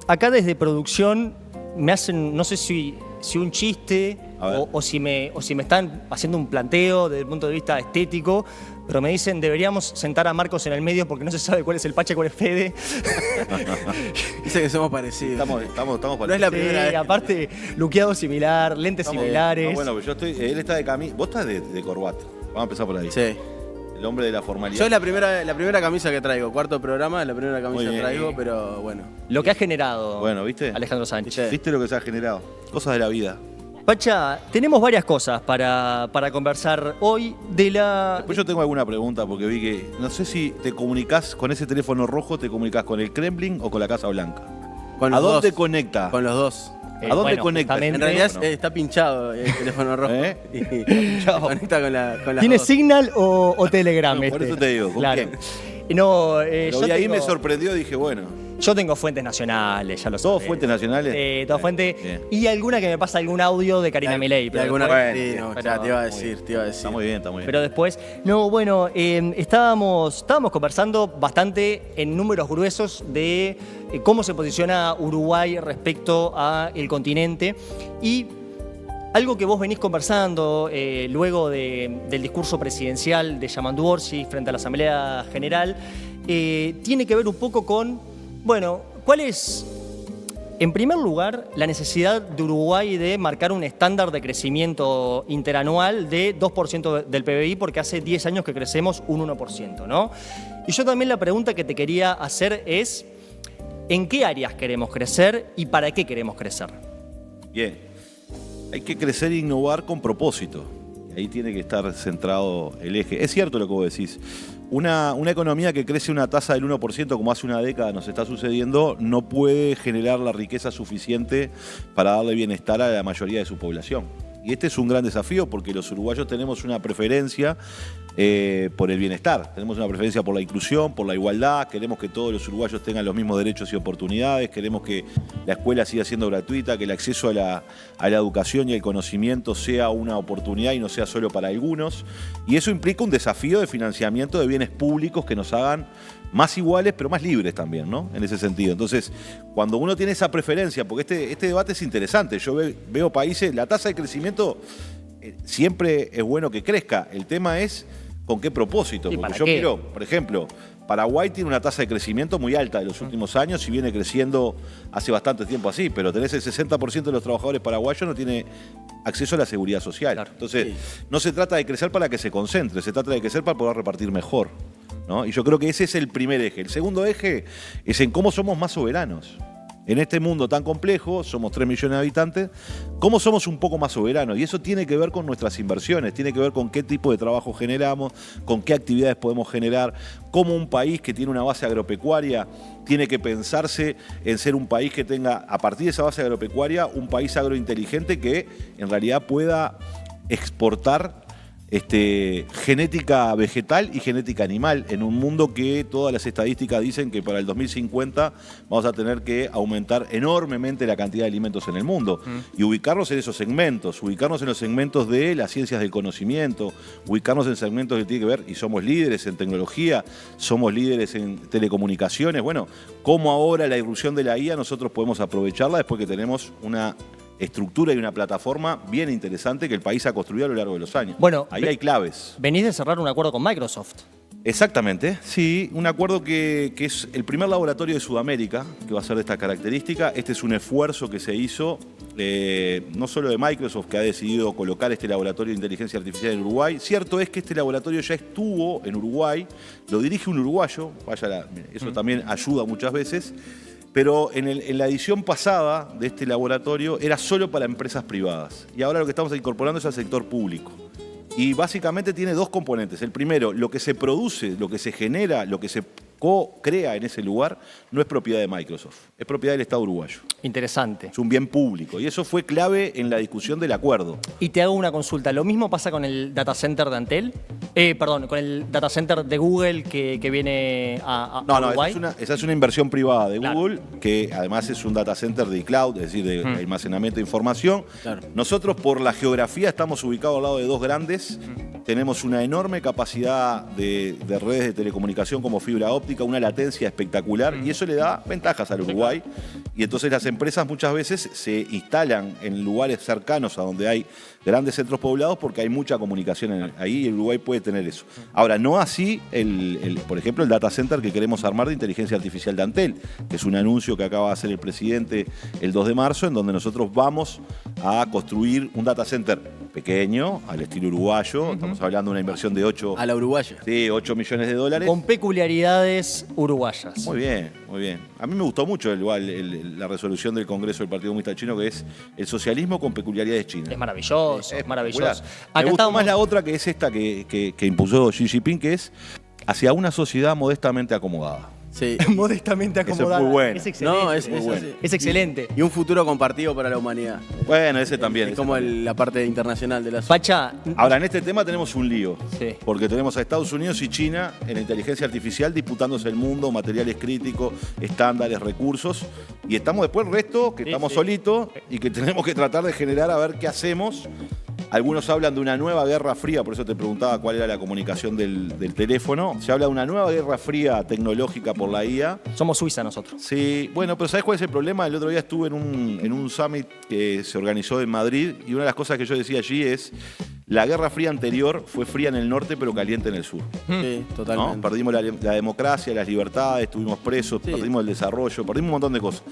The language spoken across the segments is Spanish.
Acá desde producción me hacen, no sé si un chiste o si me están haciendo un planteo desde el punto de vista estético, pero me dicen deberíamos sentar a Marcos en el medio porque no se sabe cuál es el Pacha y cuál es Fede. Dice que somos parecidos. Estamos parecidos. No es la primera vez. Aparte, luqueado similar, lentes similares. No, bueno, yo estoy, él está de camisa. Vos estás de corbata. Vamos a empezar por ahí. Sí. El hombre de la formalidad. Yo es la primera camisa que traigo. Cuarto programa, es la primera camisa que traigo, pero bueno. Lo que ha generado ¿viste? Alejandro Sánchez. ¿Viste lo que se ha generado? Cosas de la vida. Pacha, tenemos varias cosas para conversar hoy de la... Después yo tengo alguna pregunta porque vi que, no sé si te comunicás con ese teléfono rojo, te comunicás con el Kremlin o con la Casa Blanca. Con ¿A los dónde dos. conecta? Con los dos. ¿A dónde conecta? justamente- En realidad está pinchado el teléfono rojo. Y conecta con las ¿Tiene dos. Signal o Telegram? No, por eso te digo, ¿con claro. quién? No, Pero yo ahí tengo, me sorprendió, dije, bueno, yo tengo fuentes nacionales, ya lo sé. ¿todos fuentes nacionales? Todas fuentes. Bien. Y alguna que me pasa algún audio de Karina Milei. Y pero alguna después- sí, no, pero- ya te iba a decir. Está muy bien, está muy bien. Pero después, no, bueno, estábamos conversando bastante en números gruesos de cómo se posiciona Uruguay respecto al continente y algo que vos venís conversando luego del discurso presidencial de Yamandu Orsi frente a la Asamblea General, tiene que ver un poco con, bueno, ¿cuál es, en primer lugar, la necesidad de Uruguay de marcar un estándar de crecimiento interanual de 2% del PBI, porque hace 10 años que crecemos un 1%, ¿no? Y yo también la pregunta que te quería hacer es, ¿en qué áreas queremos crecer y para qué queremos crecer? Bien. Hay que crecer e innovar con propósito. Ahí tiene que estar centrado el eje. Es cierto lo que vos decís. Una economía que crece una tasa del 1%, como hace una década nos está sucediendo, no puede generar la riqueza suficiente para darle bienestar a la mayoría de su población. Y este es un gran desafío porque los uruguayos tenemos una preferencia por el bienestar, tenemos una preferencia por la inclusión, por la igualdad, queremos que todos los uruguayos tengan los mismos derechos y oportunidades, queremos que la escuela siga siendo gratuita, que el acceso a la educación y al conocimiento sea una oportunidad y no sea solo para algunos. Y eso implica un desafío de financiamiento de bienes públicos que nos hagan más iguales, pero más libres también, ¿no? En ese sentido. Entonces, cuando uno tiene esa preferencia, porque este debate es interesante, yo veo países, la tasa de crecimiento siempre es bueno que crezca, el tema es con qué propósito, ¿Y porque para yo qué? miro, por ejemplo, Paraguay tiene una tasa de crecimiento muy alta de los últimos años y viene creciendo hace bastante tiempo así, pero tenés el 60% de los trabajadores paraguayos no tiene acceso a la seguridad social. Claro. Entonces, no se trata de crecer para que se concentre, se trata de crecer para poder repartir mejor, ¿no? Y yo creo que ese es el primer eje. El segundo eje es en cómo somos más soberanos. En este mundo tan complejo, somos 3 millones de habitantes, ¿cómo somos un poco más soberanos? Y eso tiene que ver con nuestras inversiones, tiene que ver con qué tipo de trabajo generamos, con qué actividades podemos generar, cómo un país que tiene una base agropecuaria tiene que pensarse en ser un país que tenga, a partir de esa base agropecuaria, un país agrointeligente que en realidad pueda exportar genética vegetal y genética animal en un mundo que todas las estadísticas dicen que para el 2050 vamos a tener que aumentar enormemente la cantidad de alimentos en el mundo y ubicarnos en esos segmentos, ubicarnos en los segmentos de las ciencias del conocimiento, ubicarnos en segmentos que tienen que ver, y somos líderes en tecnología, somos líderes en telecomunicaciones, bueno, cómo ahora la irrupción de la IA nosotros podemos aprovecharla después que tenemos una estructura y una plataforma bien interesante que el país ha construido a lo largo de los años. Bueno, ahí hay claves. Venís de cerrar un acuerdo con Microsoft. Exactamente, sí, un acuerdo que es el primer laboratorio de Sudamérica que va a ser de esta característica. Este es un esfuerzo que se hizo, no solo de Microsoft, que ha decidido colocar este laboratorio de inteligencia artificial en Uruguay. Cierto es que este laboratorio ya estuvo en Uruguay, lo dirige un uruguayo, eso también ayuda muchas veces. Pero en la edición pasada de este laboratorio era solo para empresas privadas. Y ahora lo que estamos incorporando es al sector público. Y básicamente tiene dos componentes. El primero, lo que se produce, lo que se genera, lo que se co-crea en ese lugar, no es propiedad de Microsoft, es propiedad del Estado uruguayo. Interesante. Es un bien público y eso fue clave en la discusión del acuerdo. Y te hago una consulta. ¿Lo mismo pasa con el data center de Antel? Perdón, con el data center de Google que viene a Uruguay. Esa es una inversión privada de Claro. Google, que además es un data center de cloud, es decir, de almacenamiento de información. Claro. Nosotros por la geografía estamos ubicados al lado de dos grandes tenemos una enorme capacidad de redes de telecomunicación como fibra óptica, una latencia espectacular, y eso le da ventajas al Uruguay. Y entonces las empresas muchas veces se instalan en lugares cercanos a donde hay grandes centros poblados porque hay mucha comunicación ahí y el Uruguay puede tener eso. Ahora, no así, por ejemplo, el data center que queremos armar de inteligencia artificial de Antel, que es un anuncio que acaba de hacer el presidente el 2 de marzo, en donde nosotros vamos a construir un data center pequeño, al estilo uruguayo. Estamos hablando de una inversión de 8... A la uruguaya. Sí, 8 millones de dólares. Con peculiaridades uruguayas. Muy bien, muy bien. A mí me gustó mucho la resolución del Congreso del Partido Comunista Chino, que es el socialismo con peculiaridades chinas. Es maravilloso, es maravilloso. Me gustó más la otra, que es esta que impulsó Xi Jinping, que es hacia una sociedad modestamente acomodada. Sí. Modestamente acomodada. Es muy bueno. Es excelente. No, es muy bueno. Es excelente. Y un futuro compartido para la humanidad. Bueno, ese también. Es ese como también. la parte internacional de la Pacha, Ahora, en este tema tenemos un lío. Sí. Porque tenemos a Estados Unidos y China en la inteligencia artificial disputándose el mundo, materiales críticos, estándares, recursos. Y estamos después el resto, que estamos solitos y que tenemos que tratar de generar a ver qué hacemos. Algunos hablan de una nueva guerra fría, por eso te preguntaba cuál era la comunicación del teléfono. Se habla de una nueva guerra fría tecnológica por la IA. somos Suiza nosotros. Sí, bueno, pero ¿sabes cuál es el problema? El otro día estuve en un summit que se organizó en Madrid y una de las cosas que yo decía allí es: la guerra fría anterior fue fría en el norte pero caliente en el sur. Sí, totalmente. ¿No? Perdimos la democracia, las libertades, estuvimos presos, perdimos el desarrollo, perdimos un montón de cosas.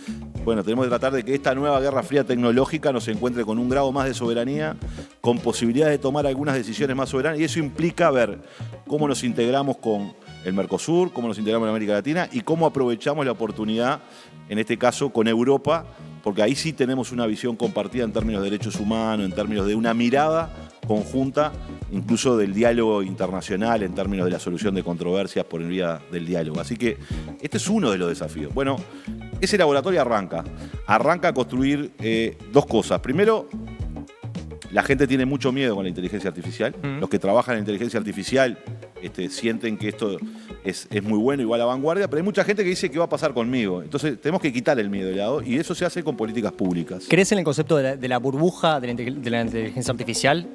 Bueno, tenemos que tratar de que esta nueva guerra fría tecnológica nos encuentre con un grado más de soberanía, con posibilidades de tomar algunas decisiones más soberanas, y eso implica ver cómo nos integramos con el Mercosur, cómo nos integramos en América Latina y cómo aprovechamos la oportunidad, en este caso con Europa, porque ahí sí tenemos una visión compartida en términos de derechos humanos, en términos de una mirada conjunta, incluso del diálogo internacional, en términos de la solución de controversias por vía del diálogo. Así que este es uno de los desafíos. Bueno, ese laboratorio arranca a construir dos cosas. Primero, la gente tiene mucho miedo con la inteligencia artificial. Los que trabajan en inteligencia artificial sienten que esto es muy bueno y va a la vanguardia, pero hay mucha gente que dice: ¿qué va a pasar conmigo? Entonces tenemos que quitar el miedo de lado y eso se hace con políticas públicas. ¿Crees en el concepto de la burbuja de la inteligencia artificial?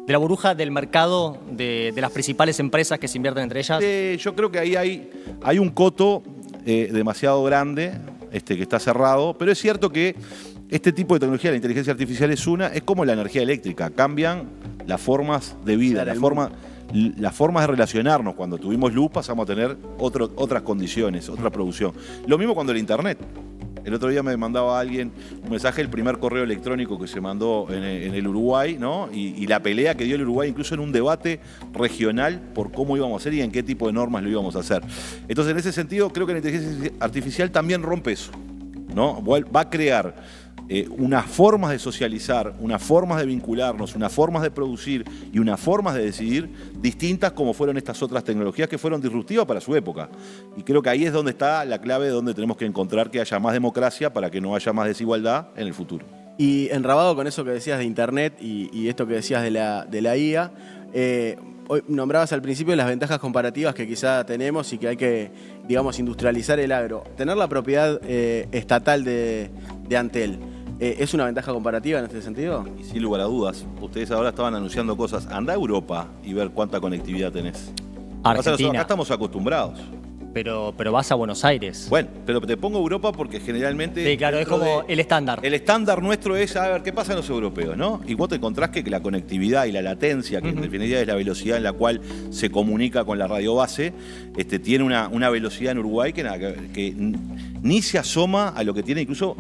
¿De la burbuja del mercado de las principales empresas que se invierten entre ellas? Yo creo que ahí hay un coto demasiado grande que está cerrado, pero es cierto que este tipo de tecnología, la inteligencia artificial es como la energía eléctrica, cambian las formas de vida, las formas de relacionarnos. Cuando tuvimos luz pasamos a tener otras condiciones, otra producción. Lo mismo cuando el Internet. El otro día me mandaba alguien un mensaje, el primer correo electrónico que se mandó en el Uruguay, ¿no? Y la pelea que dio el Uruguay, incluso en un debate regional por cómo íbamos a hacer y en qué tipo de normas lo íbamos a hacer. Entonces, en ese sentido, creo que la inteligencia artificial también rompe eso, ¿no? Va a crear unas formas de socializar, unas formas de vincularnos, unas formas de producir y unas formas de decidir distintas como fueron estas otras tecnologías que fueron disruptivas para su época. Y creo que ahí es donde está la clave, donde tenemos que encontrar que haya más democracia para que no haya más desigualdad en el futuro. Y enrabado con eso que decías de Internet y esto que decías de la IA, hoy nombrabas al principio las ventajas comparativas que quizá tenemos y que hay que, digamos, industrializar el agro. Tener la propiedad estatal de Antel, ¿es una ventaja comparativa en este sentido? Y sin lugar a dudas, ustedes ahora estaban anunciando cosas. Anda a Europa y ver cuánta conectividad tenés. Argentina. Acá estamos acostumbrados. Pero vas a Buenos Aires. Bueno, pero te pongo Europa porque generalmente... Sí, claro, es como el estándar. El estándar nuestro es, a ver, ¿qué pasa en los europeos, no? Y vos te encontrás que la conectividad y la latencia, que en definitiva es la velocidad en la cual se comunica con la radio base, tiene una velocidad en Uruguay que ni se asoma a lo que tiene incluso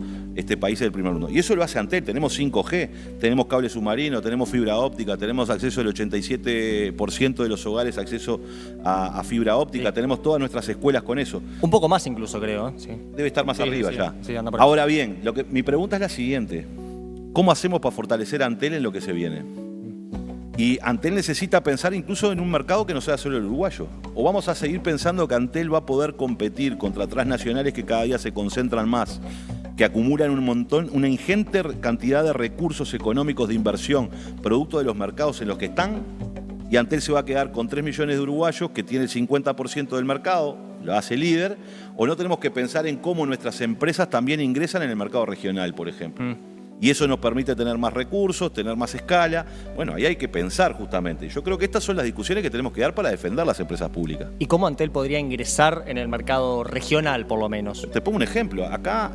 países del primer mundo. Y eso lo hace Antel. Tenemos 5G, tenemos cable submarino, tenemos fibra óptica, tenemos acceso del 87% de los hogares, acceso a fibra óptica, tenemos todas nuestras escuelas con eso. Un poco más incluso, creo. Sí. Debe estar más arriba ya. Sí, anda por ahí. Ahora bien, mi pregunta es la siguiente. ¿Cómo hacemos para fortalecer a Antel en lo que se viene? Y Antel necesita pensar incluso en un mercado que no sea solo el uruguayo. ¿O vamos a seguir pensando que Antel va a poder competir contra transnacionales que cada día se concentran más, que acumulan una ingente cantidad de recursos económicos de inversión, producto de los mercados en los que están? Y Antel se va a quedar con 3 millones de uruguayos, que tiene el 50% del mercado, lo hace líder, o no tenemos que pensar en cómo nuestras empresas también ingresan en el mercado regional, por ejemplo. y eso nos permite tener más recursos, tener más escala. Bueno, ahí hay que pensar justamente. Yo creo que estas son las discusiones que tenemos que dar para defender las empresas públicas. ¿Y cómo Antel podría ingresar en el mercado regional, por lo menos? Te pongo un ejemplo. Acá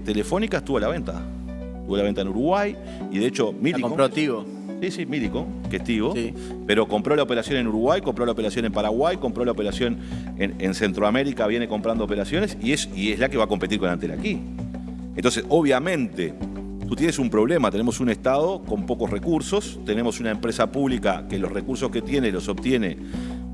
Telefónica estuvo a la venta. Estuvo a la venta en Uruguay y de hecho Millicom... compró Tigo. Sí, Millicom, que es Tigo, Sí. pero compró la operación en Uruguay, compró la operación en Paraguay, compró la operación en Centroamérica, viene comprando operaciones y es la que va a competir con Antel aquí. Entonces, obviamente, tú tienes un problema. Tenemos un Estado con pocos recursos, tenemos una empresa pública que los recursos que tiene los obtiene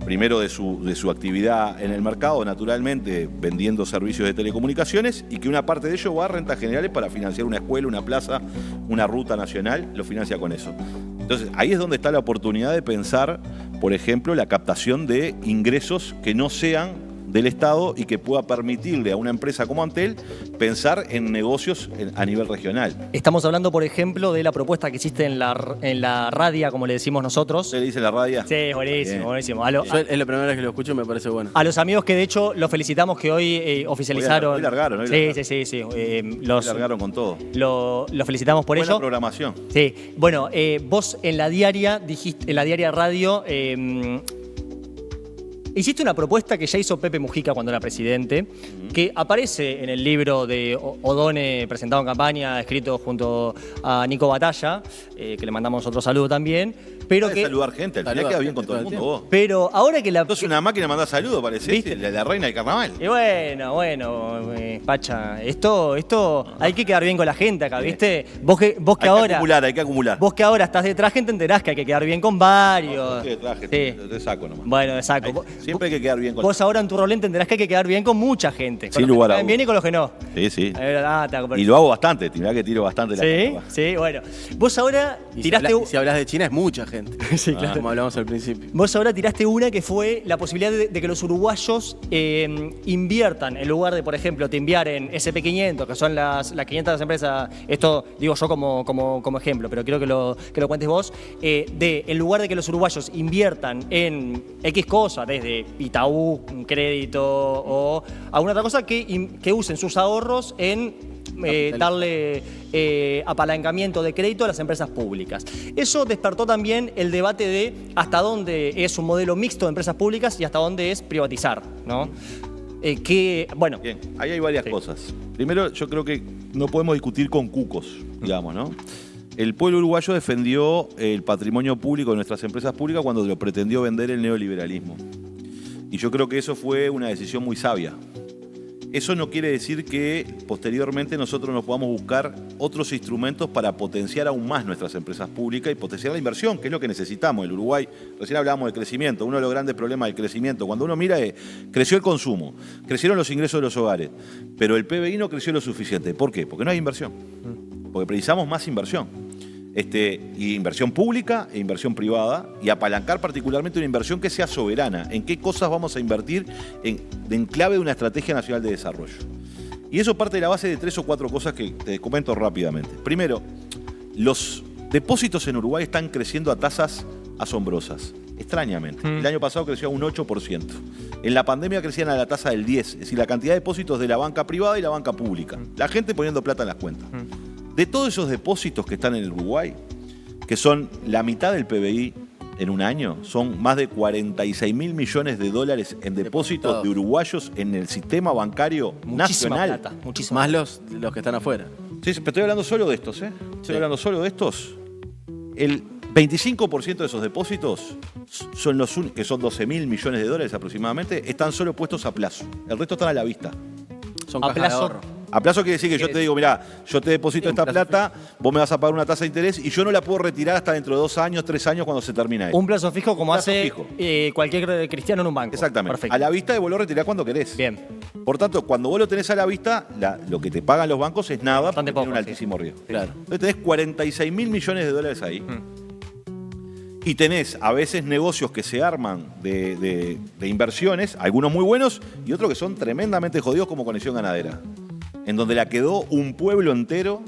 primero de su actividad en el mercado, naturalmente vendiendo servicios de telecomunicaciones, y que una parte de ello va a rentas generales para financiar una escuela, una plaza, una ruta nacional, lo financia con eso. Entonces, ahí es donde está la oportunidad de pensar, por ejemplo, la captación de ingresos que no sean del Estado y que pueda permitirle a una empresa como Antel pensar en negocios a nivel regional. Estamos hablando, por ejemplo, de la propuesta que existe en la radia, como le decimos nosotros. ¿Usted le dice la radio? Sí, buenísimo, Bien. buenísimo. Yo es la primera vez que lo escucho, me parece bueno. A los amigos que de hecho los felicitamos que hoy oficializaron. Hoy largaron. Sí. Hoy largaron con todo. Los felicitamos por Buena ello. programación. Sí, bueno, vos en la diaria dijiste, en la diaria radio, hiciste una propuesta que ya hizo Pepe Mujica cuando era presidente, que aparece en el libro de Odone presentado en campaña, escrito junto a Nico Batalla, que le mandamos otro saludo también, pero Hay que... saludar gente, al final queda bien con todo el mundo vos. Pero ahora que la... Sos una máquina de mandar saludos, parece, ¿Viste? la reina del carnaval. Y bueno, Pacha, esto hay que quedar bien con la gente acá, ¿viste? Vos que ahora... Hay que acumular. Vos que ahora estás de traje entenderás que hay que quedar bien con varios. De traje, Sí. de saco nomás. Bueno, de saco. Siempre hay que quedar bien con Vos ahora en tu rol entenderás que hay que quedar bien con mucha gente. Con Sin los que lugar te a caen bien y con los que no. Sí. A ver, te acordás. Y lo hago bastante, mirá que tiro bastante la Sí, capa. sí, bueno. Vos ahora Y tiraste... si hablas de China es mucha gente. Sí, claro. Como hablamos al principio. Vos ahora tiraste una que fue la posibilidad de que los uruguayos inviertan, en lugar de, por ejemplo, te enviar en SP500, que son las 500 empresas, esto digo yo como ejemplo, pero quiero que lo cuentes vos, en lugar de que los uruguayos inviertan en X cosa, desde Itaú, un crédito o alguna otra cosa, que usen sus ahorros en darle apalancamiento de crédito a las empresas públicas. Eso despertó también el debate de hasta dónde es un modelo mixto de empresas públicas y hasta dónde es privatizar, ¿no? Bueno. Bien, ahí hay varias cosas. Primero, yo creo que no podemos discutir con cucos, digamos, ¿no? El pueblo uruguayo defendió el patrimonio público de nuestras empresas públicas cuando lo pretendió vender el neoliberalismo. Y yo creo que eso fue una decisión muy sabia. Eso no quiere decir que posteriormente nosotros nos podamos buscar otros instrumentos para potenciar aún más nuestras empresas públicas y potenciar la inversión, que es lo que necesitamos. El Uruguay, recién hablábamos de crecimiento, uno de los grandes problemas del crecimiento, cuando uno mira, creció el consumo, crecieron los ingresos de los hogares, pero el PBI no creció lo suficiente. ¿Por qué? Porque no hay inversión, porque precisamos más inversión. Y inversión pública e inversión privada, y apalancar particularmente una inversión que sea soberana. ¿En qué cosas vamos a invertir en clave de una estrategia nacional de desarrollo? Y eso parte de la base de 3 o 4 cosas que te comento rápidamente. Primero, los depósitos en Uruguay están creciendo a tasas asombrosas, extrañamente. El año pasado creció a un 8%. En la pandemia crecían a la tasa del 10%, es decir, la cantidad de depósitos de la banca privada y la banca pública. La gente poniendo plata en las cuentas. De todos esos depósitos que están en el Uruguay, que son la mitad del PBI en un año, son más de 46 mil millones de dólares en depósitos de uruguayos en el sistema bancario Muchísima nacional. plata, muchísima. Más los que están afuera. Sí, pero estoy hablando solo de estos, ¿eh? Estoy hablando solo de estos. El 25% de esos depósitos, son que son 12 mil millones de dólares aproximadamente, están solo puestos a plazo. El resto están a la vista. Son A cajas de plazo. ahorro. A plazo quiere decir que yo te digo, mirá, yo te deposito esta plata, vos me vas a pagar una tasa de interés y yo no la puedo retirar hasta dentro de 2 años, 3 años cuando se termina esto. Un plazo fijo como Plazo hace fijo. cualquier cristiano en un banco. Exactamente. Perfecto. A la vista y vos lo retirás cuando querés. Bien. Por tanto, cuando vos lo tenés a la vista, lo que te pagan los bancos es nada, Bastante porque tiene poco, un altísimo riesgo. Claro. Entonces tenés 46 mil millones de dólares ahí. Y tenés a veces negocios que se arman de inversiones, algunos muy buenos y otros que son tremendamente jodidos como Conexión Ganadera, en donde la quedó un pueblo entero,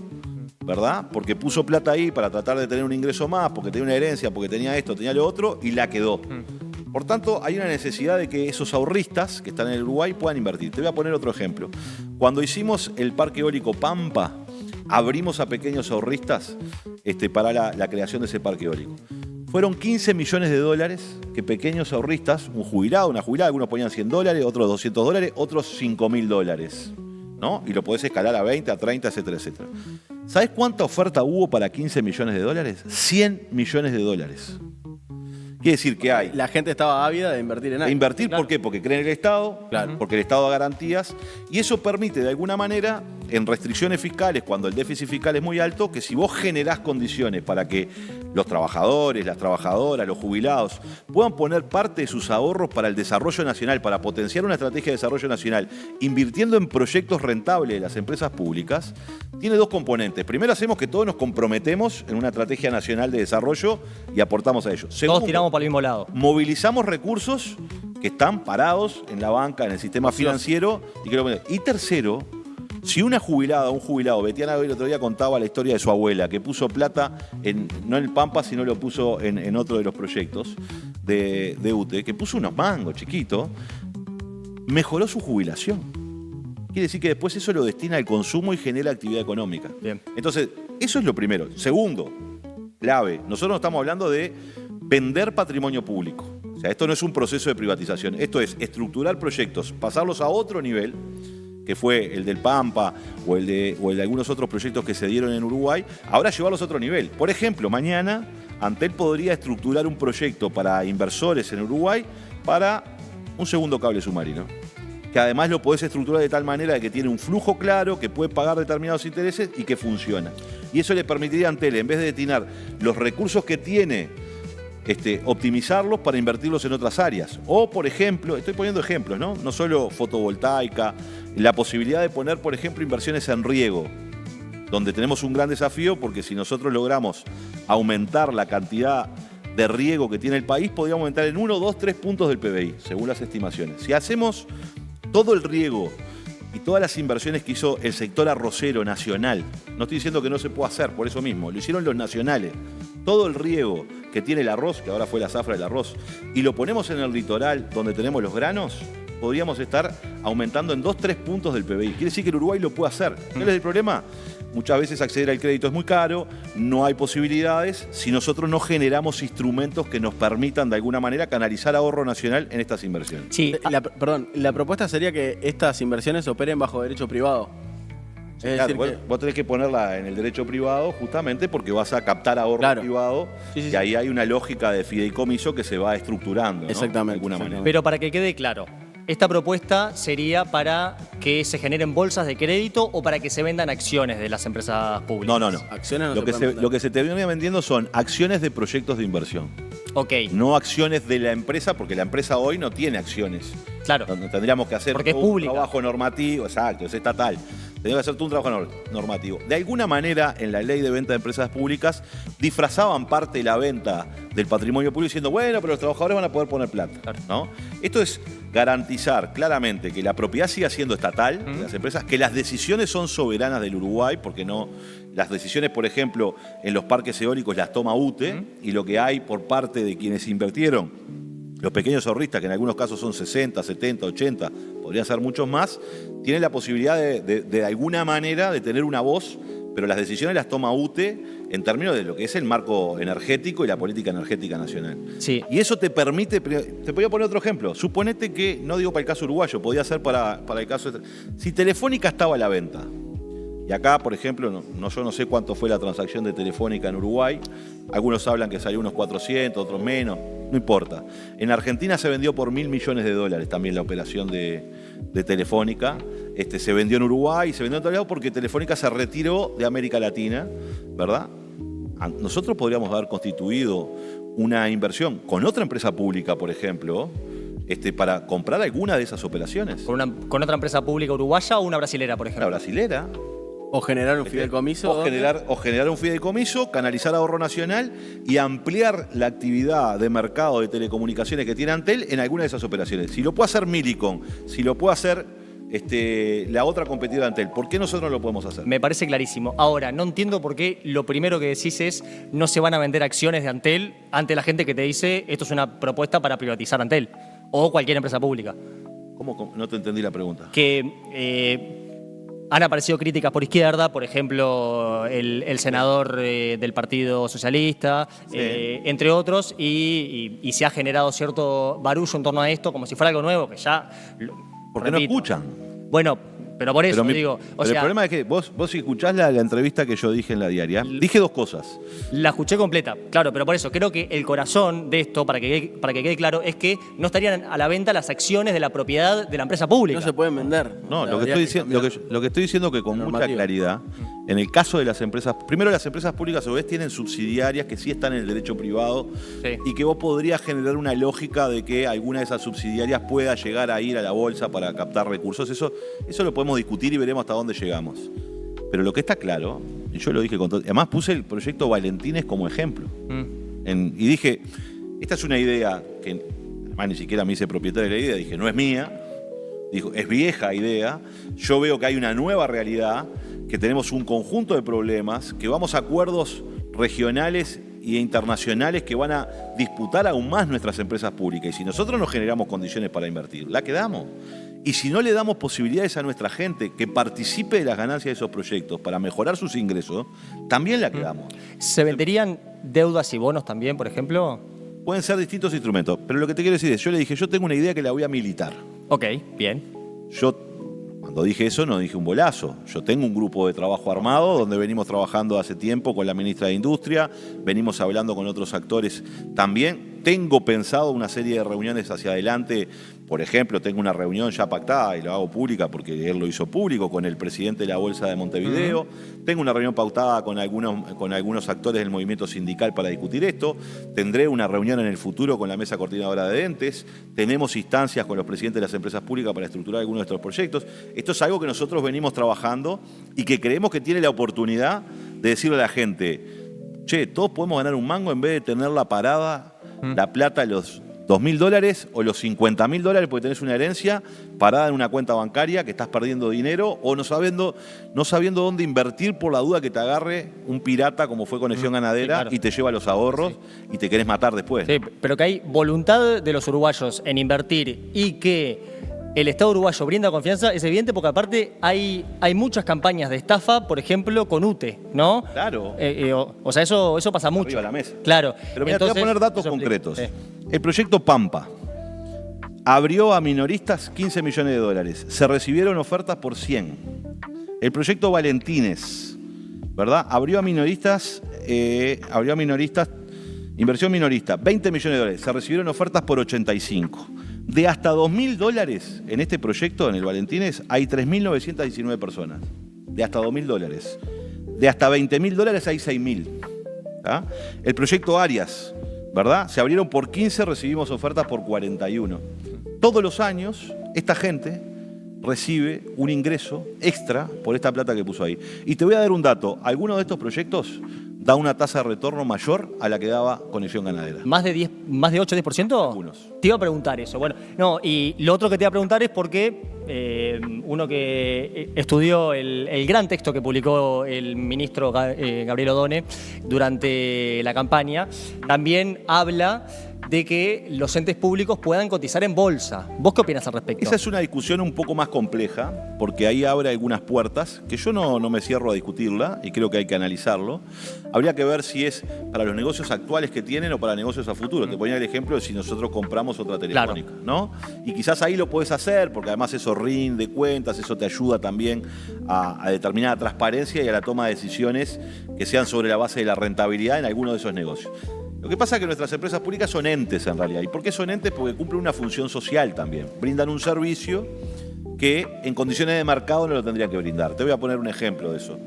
¿verdad? Porque puso plata ahí para tratar de tener un ingreso más, porque tenía una herencia, porque tenía esto, tenía lo otro, y la quedó. Por tanto, hay una necesidad de que esos ahorristas que están en el Uruguay puedan invertir. Te voy a poner otro ejemplo. Cuando hicimos el parque eólico Pampa, abrimos a pequeños ahorristas para la creación de ese parque eólico. Fueron 15 millones de dólares que pequeños ahorristas, un jubilado, una jubilada, algunos ponían $100, otros $200, otros $5.000, ¿no? Y lo podés escalar a 20, a 30, etcétera, etcétera. ¿Sabés cuánta oferta hubo para 15 millones de dólares? 100 millones de dólares. Quiere decir que hay... La gente estaba ávida de invertir en algo. ¿Invertir Claro. por qué? Porque creen en el Estado, Claro. porque el Estado da garantías, y eso permite de alguna manera, en restricciones fiscales, cuando el déficit fiscal es muy alto, que si vos generás condiciones para que los trabajadores, las trabajadoras, los jubilados, puedan poner parte de sus ahorros para el desarrollo nacional, para potenciar una estrategia de desarrollo nacional, invirtiendo en proyectos rentables de las empresas públicas, tiene dos componentes. Primero, hacemos que todos nos comprometemos en una estrategia nacional de desarrollo y aportamos a ello. Todos tiramos para el mismo lado. Movilizamos recursos que están parados en la banca, en el sistema financiero. Y tercero, si una jubilada o un jubilado, Betiana el otro día contaba la historia de su abuela, que puso plata, no en el Pampa, sino lo puso en otro de los proyectos de UTE, que puso unos mangos chiquitos, mejoró su jubilación. Quiere decir que después eso lo destina al consumo y genera actividad económica. Bien. Entonces, eso es lo primero. Segundo, clave, nosotros no estamos hablando de vender patrimonio público. O sea, esto no es un proceso de privatización. Esto es estructurar proyectos, pasarlos a otro nivel, que fue el del Pampa o el de algunos otros proyectos que se dieron en Uruguay, ahora llevarlos a otro nivel. Por ejemplo, mañana Antel podría estructurar un proyecto para inversores en Uruguay para un segundo cable submarino, que además lo podés estructurar de tal manera de que tiene un flujo claro, que puede pagar determinados intereses y que funciona. Y eso le permitiría a Antel, en vez de destinar los recursos que tiene, optimizarlos para invertirlos en otras áreas. O, por ejemplo, estoy poniendo ejemplos, ¿no? No solo fotovoltaica, la posibilidad de poner, por ejemplo, inversiones en riego, donde tenemos un gran desafío, porque si nosotros logramos aumentar la cantidad de riego que tiene el país, podríamos aumentar en 1, 2, 3 puntos del PBI, según las estimaciones. Si hacemos todo el riego y todas las inversiones que hizo el sector arrocero nacional, no estoy diciendo que no se pueda hacer, por eso mismo, lo hicieron los nacionales, todo el riego que tiene el arroz, que ahora fue la zafra del arroz, y lo ponemos en el litoral donde tenemos los granos, podríamos estar aumentando en 2, 3 puntos del PBI. Quiere decir que el Uruguay lo puede hacer. ¿Cuál es el problema? Muchas veces acceder al crédito es muy caro, no hay posibilidades si nosotros no generamos instrumentos que nos permitan de alguna manera canalizar ahorro nacional en estas inversiones. Sí, La propuesta sería que estas inversiones operen bajo derecho privado. Es Claro, decir, vos tenés que ponerla en el derecho privado justamente porque vas a captar ahorro Claro. privado Sí, sí, y sí. ahí hay una lógica de fideicomiso que se va estructurando, ¿no? Exactamente, De alguna exactamente. manera. pero para que quede claro, ¿esta propuesta sería para que se generen bolsas de crédito o para que se vendan acciones de las empresas públicas? No. acciones no Lo se que, pueden se, vender. lo que se termina vendiendo son acciones de proyectos de inversión. Ok, No acciones de la empresa, porque la empresa hoy no tiene acciones. claro. Tendríamos que hacer Porque es todo un pública. trabajo normativo, exacto, es estatal. Tendríamos que hacer todo un trabajo normativo. De alguna manera, en la ley de venta de empresas públicas, disfrazaban parte de la venta del patrimonio público diciendo, bueno, pero los trabajadores van a poder poner plata. Claro. ¿No? Esto es garantizar claramente que la propiedad siga siendo estatal de las empresas, que las decisiones son soberanas del Uruguay, porque no las decisiones, por ejemplo, en los parques eólicos las toma UTE, y lo que hay por parte de quienes invirtieron, los pequeños ahorristas, que en algunos casos son 60, 70, 80, podrían ser muchos más, tienen la posibilidad de alguna manera de tener una voz, pero las decisiones las toma UTE en términos de lo que es el marco energético y la política energética nacional. Sí. Y eso te permite, te voy a poner otro ejemplo, suponete que, no digo para el caso uruguayo, podía ser para el caso, si Telefónica estaba a la venta, y acá, por ejemplo, yo no sé cuánto fue la transacción de Telefónica en Uruguay. Algunos hablan que salió unos 400, otros menos. No importa. En Argentina se vendió por $1.000 millones también la operación de Telefónica. Se vendió en Uruguay y se vendió en otro lado porque Telefónica se retiró de América Latina, ¿verdad? Nosotros podríamos haber constituido una inversión con otra empresa pública, por ejemplo, para comprar alguna de esas operaciones. ¿Con otra empresa pública uruguaya o una brasilera, por La ejemplo? brasilera. O generar un fideicomiso. O generar un fideicomiso, canalizar ahorro nacional y ampliar la actividad de mercado de telecomunicaciones que tiene Antel en alguna de esas operaciones. Si lo puede hacer Millicom, si lo puede hacer la otra competidora de Antel, ¿por qué nosotros no lo podemos hacer? Me parece clarísimo. Ahora, no entiendo por qué lo primero que decís es no se van a vender acciones de Antel ante la gente que te dice esto es una propuesta para privatizar Antel o cualquier empresa pública. ¿Cómo? No te entendí la pregunta. Que Han aparecido críticas por izquierda, por ejemplo, el senador del Partido Socialista, Sí. entre otros, y se ha generado cierto barullo en torno a esto, como si fuera algo nuevo, que ya... Porque no escuchan. Bueno, pero por eso Pero el problema es que vos si escuchás la entrevista que yo dije en la diaria, dije dos cosas. La escuché completa, claro, pero por eso creo que el corazón de esto, para que quede claro, es que no estarían a la venta las acciones de la propiedad de la empresa pública. No se pueden vender. No, La lo que verdad estoy es diciendo, lo que estoy diciendo que con la mucha normativa. claridad, en el caso de las empresas, primero las empresas públicas a su vez tienen subsidiarias que sí están en el derecho privado Sí. y que vos podrías generar una lógica de que alguna de esas subsidiarias pueda llegar a ir a la bolsa para captar recursos. Eso lo podemos discutir y veremos hasta dónde llegamos. Pero lo que está claro, y yo lo dije con todo, además puse el proyecto Valentines como ejemplo. Y dije, esta es una idea que además ni siquiera me hice propietario de la idea, dije, no es mía, dijo, es vieja idea, yo veo que hay una nueva realidad, que tenemos un conjunto de problemas, que vamos a acuerdos regionales e internacionales que van a disputar aún más nuestras empresas públicas. Y si nosotros no generamos condiciones para invertir, la quedamos. Y si no le damos posibilidades a nuestra gente que participe de las ganancias de esos proyectos para mejorar sus ingresos, también la quedamos. ¿Se venderían deudas y bonos también, por ejemplo? Pueden ser distintos instrumentos, pero lo que te quiero decir es, yo le dije, yo tengo una idea que la voy a militar. Ok, bien. Yo, cuando dije eso, no dije un bolazo. Yo tengo un grupo de trabajo armado donde venimos trabajando hace tiempo con la ministra de Industria, venimos hablando con otros actores también. Tengo pensado una serie de reuniones hacia adelante. Por ejemplo, tengo una reunión ya pactada y lo hago pública porque él lo hizo público con el presidente de la Bolsa de Montevideo. Tengo una reunión pautada con algunos actores del movimiento sindical para discutir esto. Tendré una reunión en el futuro con la mesa coordinadora de entes. Tenemos instancias con los presidentes de las empresas públicas para estructurar algunos de estos proyectos. Esto es algo que nosotros venimos trabajando y que creemos que tiene la oportunidad de decirle a la gente, che, todos podemos ganar un mango en vez de tenerla parada, la plata, los $2.000 o los $50.000 porque tenés una herencia parada en una cuenta bancaria que estás perdiendo dinero o no sabiendo dónde invertir por la duda que te agarre un pirata como fue Conexión Ganadera, sí, claro. y te lleva los ahorros y te querés matar después. Sí, pero que hay voluntad de los uruguayos en invertir y que el Estado uruguayo brinda confianza es evidente porque aparte hay muchas campañas de estafa, por ejemplo, con UTE, ¿no? Claro. O sea, eso pasa mucho. Arriba de la mesa. Claro. Pero mira, te voy a poner datos eso explica. concretos. Sí. El proyecto Pampa abrió a minoristas $15 millones. Se recibieron ofertas por 100. El proyecto Valentines, ¿verdad? Abrió a minoristas, inversión minorista, $20 millones. Se recibieron ofertas por 85. De hasta $2.000 en este proyecto, en el Valentines, hay 3.919 personas. De hasta $2.000. De hasta $20.000 hay 6.000. ¿Ah? El proyecto Arias, ¿verdad? Se abrieron por 15, recibimos ofertas por 41. Todos los años, esta gente recibe un ingreso extra por esta plata que puso ahí. Y te voy a dar un dato. Algunos de estos proyectos da una tasa de retorno mayor a la que daba Conexión Ganadera. ¿Más de 8-10%? Algunos. Te iba a preguntar eso. Bueno, no, y lo otro que te iba a preguntar es por qué uno que estudió el gran texto que publicó el ministro Gabriel Odone durante la campaña, también habla de que los entes públicos puedan cotizar en bolsa. ¿Vos qué opinas al respecto? Esa es una discusión un poco más compleja, porque ahí abre algunas puertas, que yo no me cierro a discutirla, y creo que hay que analizarlo. Habría que ver si es para los negocios actuales que tienen o para negocios a futuro. Te ponía el ejemplo de si nosotros compramos otra telefónica, Claro. ¿no? Y quizás ahí lo puedes hacer, porque además eso rinde cuentas, eso te ayuda también a determinada transparencia y a la toma de decisiones que sean sobre la base de la rentabilidad en alguno de esos negocios. Lo que pasa es que nuestras empresas públicas son entes en realidad. ¿Y por qué son entes? Porque cumplen una función social también. Brindan un servicio que en condiciones de mercado no lo tendrían que brindar. Te voy a poner un ejemplo de eso.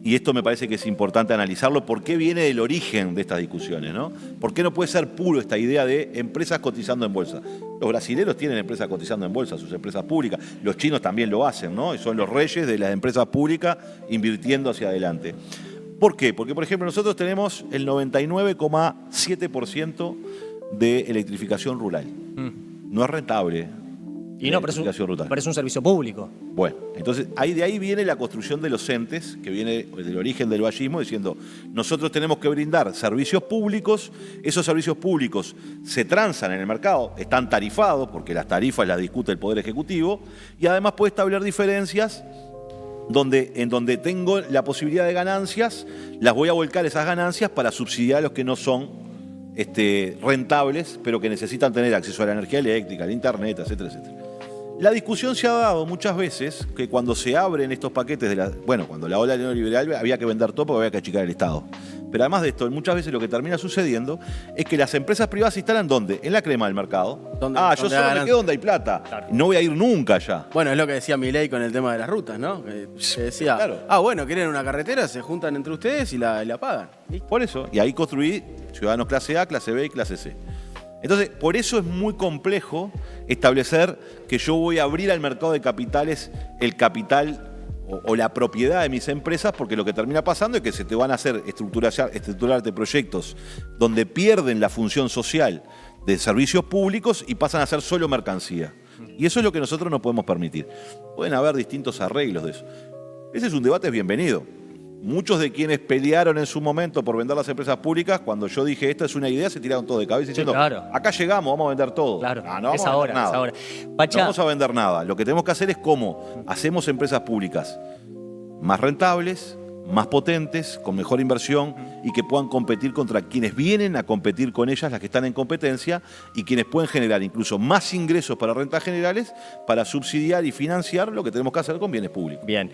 Y esto me parece que es importante analizarlo. ¿Por qué viene del origen de estas discusiones, ¿no? ¿Por qué no puede ser puro esta idea de empresas cotizando en bolsa? Los brasileños tienen empresas cotizando en bolsa, sus empresas públicas. Los chinos también lo hacen, ¿no? Y son los reyes de las empresas públicas invirtiendo hacia adelante. ¿Por qué? Porque, por ejemplo, nosotros tenemos el 99,7% de electrificación rural. No es rentable. Y no, pero es un servicio público. Bueno, entonces de ahí viene la construcción de los entes, que viene del origen del vallismo, diciendo, nosotros tenemos que brindar servicios públicos, esos servicios públicos se transan en el mercado, están tarifados, porque las tarifas las discute el Poder Ejecutivo, y además puede establecer diferencias en donde tengo la posibilidad de ganancias, las voy a volcar esas ganancias para subsidiar a los que no son rentables, pero que necesitan tener acceso a la energía eléctrica, al internet, etcétera, etcétera. La discusión se ha dado muchas veces que cuando se abren estos paquetes cuando la ola neoliberal había que vender todo porque había que achicar el Estado. Pero además de esto, muchas veces lo que termina sucediendo es que las empresas privadas se instalan ¿dónde? En la crema del mercado. Yo solo me quedo donde hay plata. Claro. No voy a ir nunca allá. Bueno, es lo que decía Milei con el tema de las rutas, ¿no? Que decía, claro. Bueno, quieren una carretera, se juntan entre ustedes y la pagan. ¿Listo? Por eso. Y ahí construí ciudadanos clase A, clase B y clase C. Entonces, por eso es muy complejo establecer que yo voy a abrir al mercado de capitales el capital o la propiedad de mis empresas, porque lo que termina pasando es que se te van a hacer estructurarte proyectos donde pierden la función social de servicios públicos y pasan a ser solo mercancía. Y eso es lo que nosotros no podemos permitir. Pueden haber distintos arreglos de eso. Ese es un debate bienvenido. Muchos de quienes pelearon en su momento por vender las empresas públicas, cuando yo dije esta es una idea, se tiraron todo de cabeza diciendo, claro, acá llegamos, vamos a vender todo. Claro, no vamos a vender nada. Es ahora. Pacha, no vamos a vender nada. Lo que tenemos que hacer es cómo hacemos empresas públicas más rentables, más potentes, con mejor inversión y que puedan competir contra quienes vienen a competir con ellas, las que están en competencia, y quienes pueden generar incluso más ingresos para rentas generales para subsidiar y financiar lo que tenemos que hacer con bienes públicos. Bien.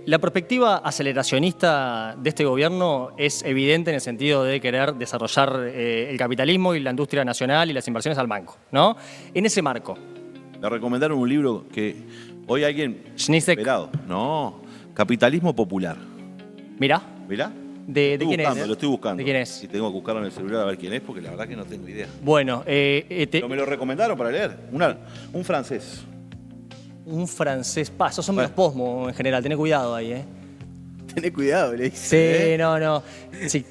La perspectiva aceleracionista de este gobierno es evidente en el sentido de querer desarrollar el capitalismo y la industria nacional y las inversiones al banco, ¿no? En ese marco. Le recomendaron un libro que hoy alguien... Schnitzek. Esperado. No, Capitalismo Popular. Mirá. ¿Mirá? ¿De quién es? Lo estoy buscando. ¿De quién es? Y tengo que buscarlo en el celular a ver quién es, porque la verdad que no tengo idea. Bueno, me lo recomendaron para leer. Un francés. Un francés. Esos son menos posmo en general, tené cuidado ahí, ¿eh? Tené cuidado, le dice. Sí, no.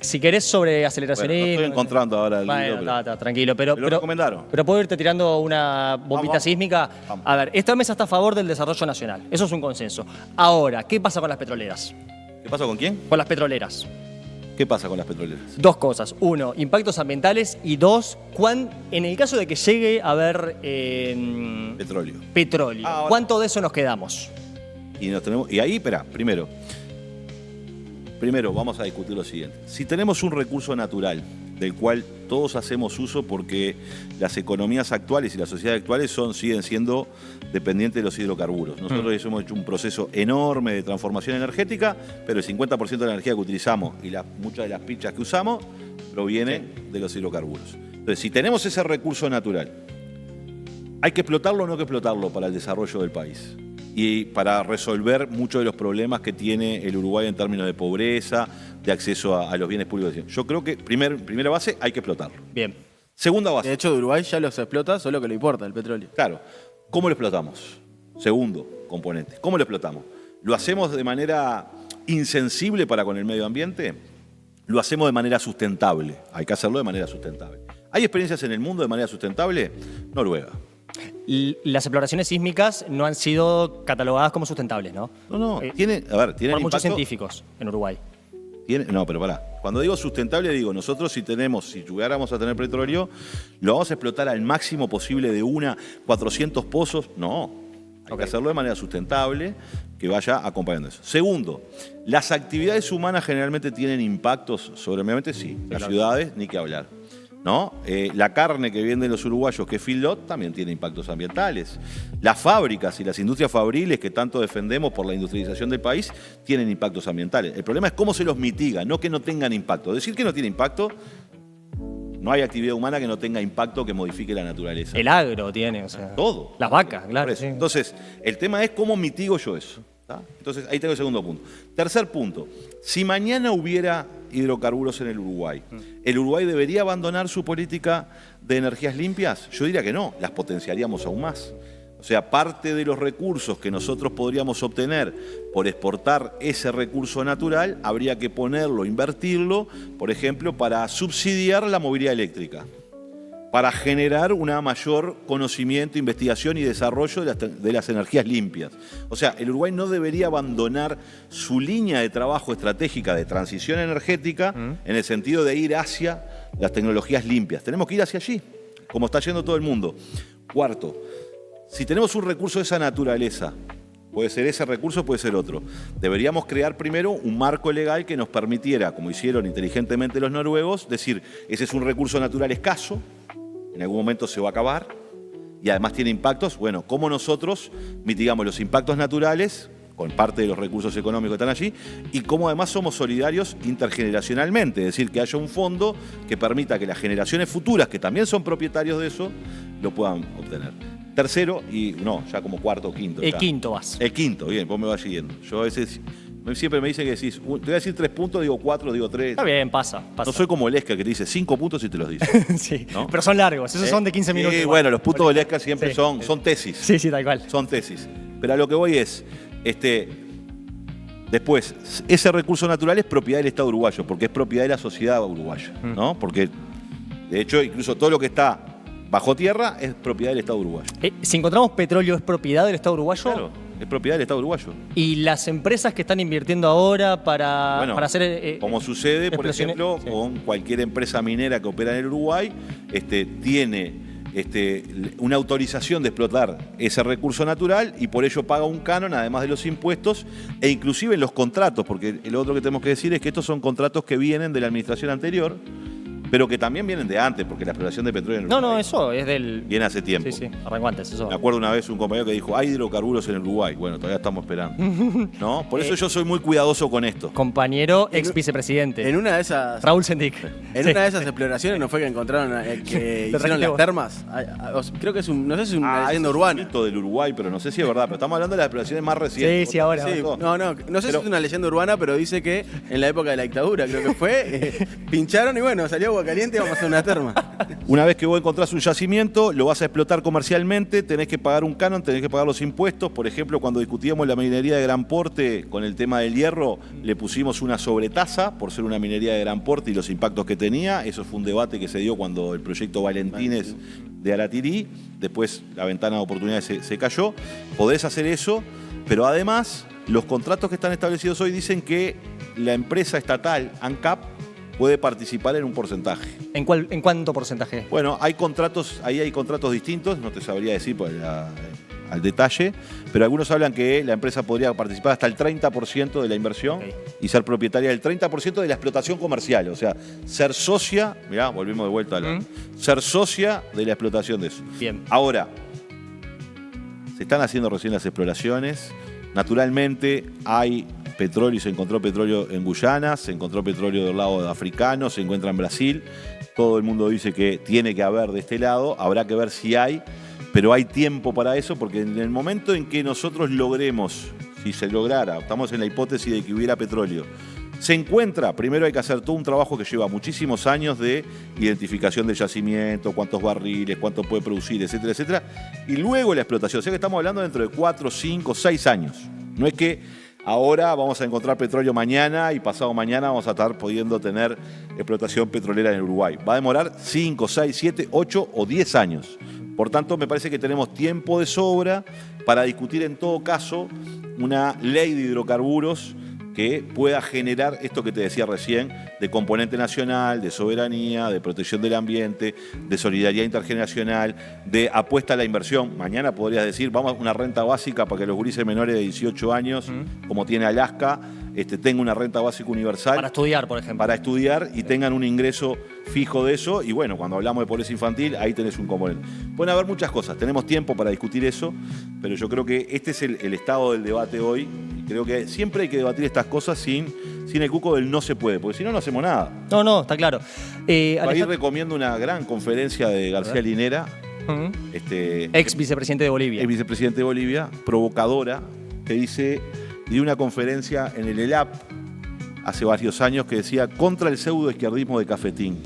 Si querés sobre aceleracionismo... Bueno, no estoy encontrando ahora el libro. Está, tranquilo. Me lo recomendaron. Pero puedo irte tirando una bombita sísmica. Vamos. A ver, esta mesa está a favor del desarrollo nacional. Eso es un consenso. Ahora, ¿qué pasa con las petroleras? ¿Qué pasa con quién? Con las petroleras. ¿Qué pasa con las petroleras? Dos cosas. Uno, impactos ambientales. Y dos, en el caso de que llegue a haber... Petróleo. ¿Cuánto de eso nos quedamos? Y ahí, espera, primero vamos a discutir lo siguiente. Si tenemos un recurso natural del cual todos hacemos uso porque las economías actuales y las sociedades actuales siguen siendo dependientes de los hidrocarburos. Nosotros hemos hecho un proceso enorme de transformación energética, pero el 50% de la energía que utilizamos y muchas de las pichas que usamos provienen de los hidrocarburos. Entonces, si tenemos ese recurso natural, ¿hay que explotarlo o no hay que explotarlo para el desarrollo del país? Y para resolver muchos de los problemas que tiene el Uruguay en términos de pobreza, de acceso a los bienes públicos. Yo creo que primera base hay que explotarlo. Bien. Segunda base. De hecho, de Uruguay ya los explota, solo que le importa el petróleo. Claro. ¿Cómo lo explotamos? Segundo componente. ¿Cómo lo explotamos? ¿Lo hacemos de manera insensible para con el medio ambiente? ¿Lo hacemos de manera sustentable? Hay que hacerlo de manera sustentable. ¿Hay experiencias en el mundo de manera sustentable? Noruega. Las exploraciones sísmicas no han sido catalogadas como sustentables, ¿no? No. Tienen por impacto, muchos científicos en Uruguay. No, pero pará. Cuando digo sustentable, digo, nosotros si llegáramos a tener petróleo, ¿lo vamos a explotar al máximo posible de 400 pozos? No. Hay que hacerlo de manera sustentable, que vaya acompañando eso. Segundo, las actividades humanas generalmente tienen impactos sobre el medio ambiente, sí. Las ciudades, ni que hablar. ¿No? La carne que venden los uruguayos, que es feedlot, también tiene impactos ambientales. Las fábricas y las industrias fabriles que tanto defendemos por la industrialización del país tienen impactos ambientales. El problema es cómo se los mitiga, no que no tengan impacto. Decir que no tiene impacto, no hay actividad humana que no tenga impacto que modifique la naturaleza. El agro tiene, o sea... Todo. Las vacas, claro. Sí. Entonces, el tema es cómo mitigo yo eso. ¿Tá? Entonces, ahí tengo el segundo punto. Tercer punto. Si mañana hubiera hidrocarburos en el Uruguay debería abandonar su política de energías limpias? Yo diría que no, las potenciaríamos aún más. O sea, parte de los recursos que nosotros podríamos obtener por exportar ese recurso natural, habría que ponerlo, invertirlo, por ejemplo, para subsidiar la movilidad eléctrica, para generar una mayor conocimiento, investigación y desarrollo de las energías limpias. O sea, el Uruguay no debería abandonar su línea de trabajo estratégica de transición energética en el sentido de ir hacia las tecnologías limpias. Tenemos que ir hacia allí, como está yendo todo el mundo. Cuarto, si tenemos un recurso de esa naturaleza Puede ser ese recurso, puede ser otro. Deberíamos crear primero un marco legal que nos permitiera, como hicieron inteligentemente los noruegos, decir, ese es un recurso natural escaso, en algún momento se va a acabar, y además tiene impactos. Bueno, ¿cómo nosotros mitigamos los impactos naturales con parte de los recursos económicos que están allí, y cómo además somos solidarios intergeneracionalmente? Es decir, que haya un fondo que permita que las generaciones futuras, que también son propietarios de eso, lo puedan obtener. Tercero, y no, ya como cuarto o quinto. El quinto vas. El quinto, bien, vos me vas siguiendo. Yo a veces, siempre me dicen que decís, te voy a decir 3 puntos, digo 4, digo 3. Está bien, pasa. No soy como el Esca que te dice 5 puntos y te los dice. Sí, ¿no? pero son largos, esos son de 15 minutos. Sí, bueno, los puntos del Esca siempre son tesis. Sí, sí, tal cual. Son tesis. Pero a lo que voy es, después, ese recurso natural es propiedad del Estado uruguayo, porque es propiedad de la sociedad uruguaya, ¿no? Porque, de hecho, incluso todo lo que está bajo tierra es propiedad del Estado uruguayo. Si encontramos petróleo, ¿es propiedad del Estado uruguayo? Claro, es propiedad del Estado uruguayo. ¿Y las empresas que están invirtiendo ahora para hacer... como sucede, por ejemplo, sí, con cualquier empresa minera que opera en el Uruguay, tiene una autorización de explotar ese recurso natural y por ello paga un canon, además de los impuestos, e inclusive en los contratos, porque lo otro que tenemos que decir es que estos son contratos que vienen de la administración anterior, pero que también vienen de antes, porque la exploración de petróleo en Uruguay No, eso es del... viene hace tiempo. Sí, arrancó antes, eso. Me acuerdo una vez un compañero que dijo, hay hidrocarburos en el Uruguay. Bueno, todavía estamos esperando. ¿No? Por eso yo soy muy cuidadoso con esto. Compañero, ex vicepresidente. En una de esas... Raúl Sendic. Una de esas exploraciones no fue que encontraron que hicieron las termas. Creo que es no sé si es una leyenda urbana. Es un mito del Uruguay, pero no sé si es verdad. Pero estamos hablando de las exploraciones más recientes. Sí, ahora. Sí, no sé si es una leyenda urbana, pero dice que en la época de la dictadura, creo que fue, pincharon y bueno, salió agua caliente y vamos a hacer una terma. Una vez que vos encontrás un yacimiento, lo vas a explotar comercialmente, tenés que pagar un canon, tenés que pagar los impuestos. Por ejemplo, cuando discutíamos la minería de gran porte con el tema del hierro, le pusimos una sobretasa por ser una minería de gran porte y los impactos que tenía. Eso fue un debate que se dio cuando el proyecto Valentines de Aratirí, después la ventana de oportunidades se cayó. Podés hacer eso, pero además los contratos que están establecidos hoy dicen que la empresa estatal, ANCAP, puede participar en un porcentaje. ¿En cuánto porcentaje? Bueno, ahí hay contratos distintos, no te sabría decir al detalle, pero algunos hablan que la empresa podría participar hasta el 30% de la inversión y ser propietaria del 30% de la explotación comercial, o sea, ser socia, mirá, volvimos de vuelta a ser socia de la explotación de eso. Bien. Ahora, se están haciendo recién las exploraciones, naturalmente hay petróleo y se encontró petróleo en Guyana, se encontró petróleo del lado africano, se encuentra en Brasil. Todo el mundo dice que tiene que haber de este lado, habrá que ver si hay, pero hay tiempo para eso, porque en el momento en que nosotros logremos, si se lograra, estamos en la hipótesis de que hubiera petróleo, se encuentra, primero hay que hacer todo un trabajo que lleva muchísimos años de identificación del yacimiento, cuántos barriles, cuánto puede producir, etcétera, etcétera, y luego la explotación. O sea que estamos hablando dentro de 4, 5, 6 años. No es que ahora vamos a encontrar petróleo mañana y pasado mañana vamos a estar pudiendo tener explotación petrolera en el Uruguay. Va a demorar 5, 6, 7, 8 o 10 años. Por tanto, me parece que tenemos tiempo de sobra para discutir en todo caso una ley de hidrocarburos que pueda generar esto que te decía recién, de componente nacional, de soberanía, de protección del ambiente, de solidaridad intergeneracional, de apuesta a la inversión. Mañana podrías decir, vamos a una renta básica para que los gurises menores de 18 años, como tiene Alaska, tengan una renta básica universal. Para estudiar, por ejemplo. Para estudiar y tengan un ingreso fijo de eso. Y bueno, cuando hablamos de pobreza infantil, ahí tenés un componente. Pueden haber muchas cosas, tenemos tiempo para discutir eso, pero yo creo que este es el estado del debate hoy. Y creo que siempre hay que debatir estas cosas sin el cuco del no se puede, porque si no, no hacemos nada. No, está claro. Ahí recomiendo una gran conferencia de García Linera, ex vicepresidente de Bolivia. Ex vicepresidente de Bolivia, provocadora, que dio una conferencia en el ELAP hace varios años que decía contra el pseudoizquierdismo de Cafetín.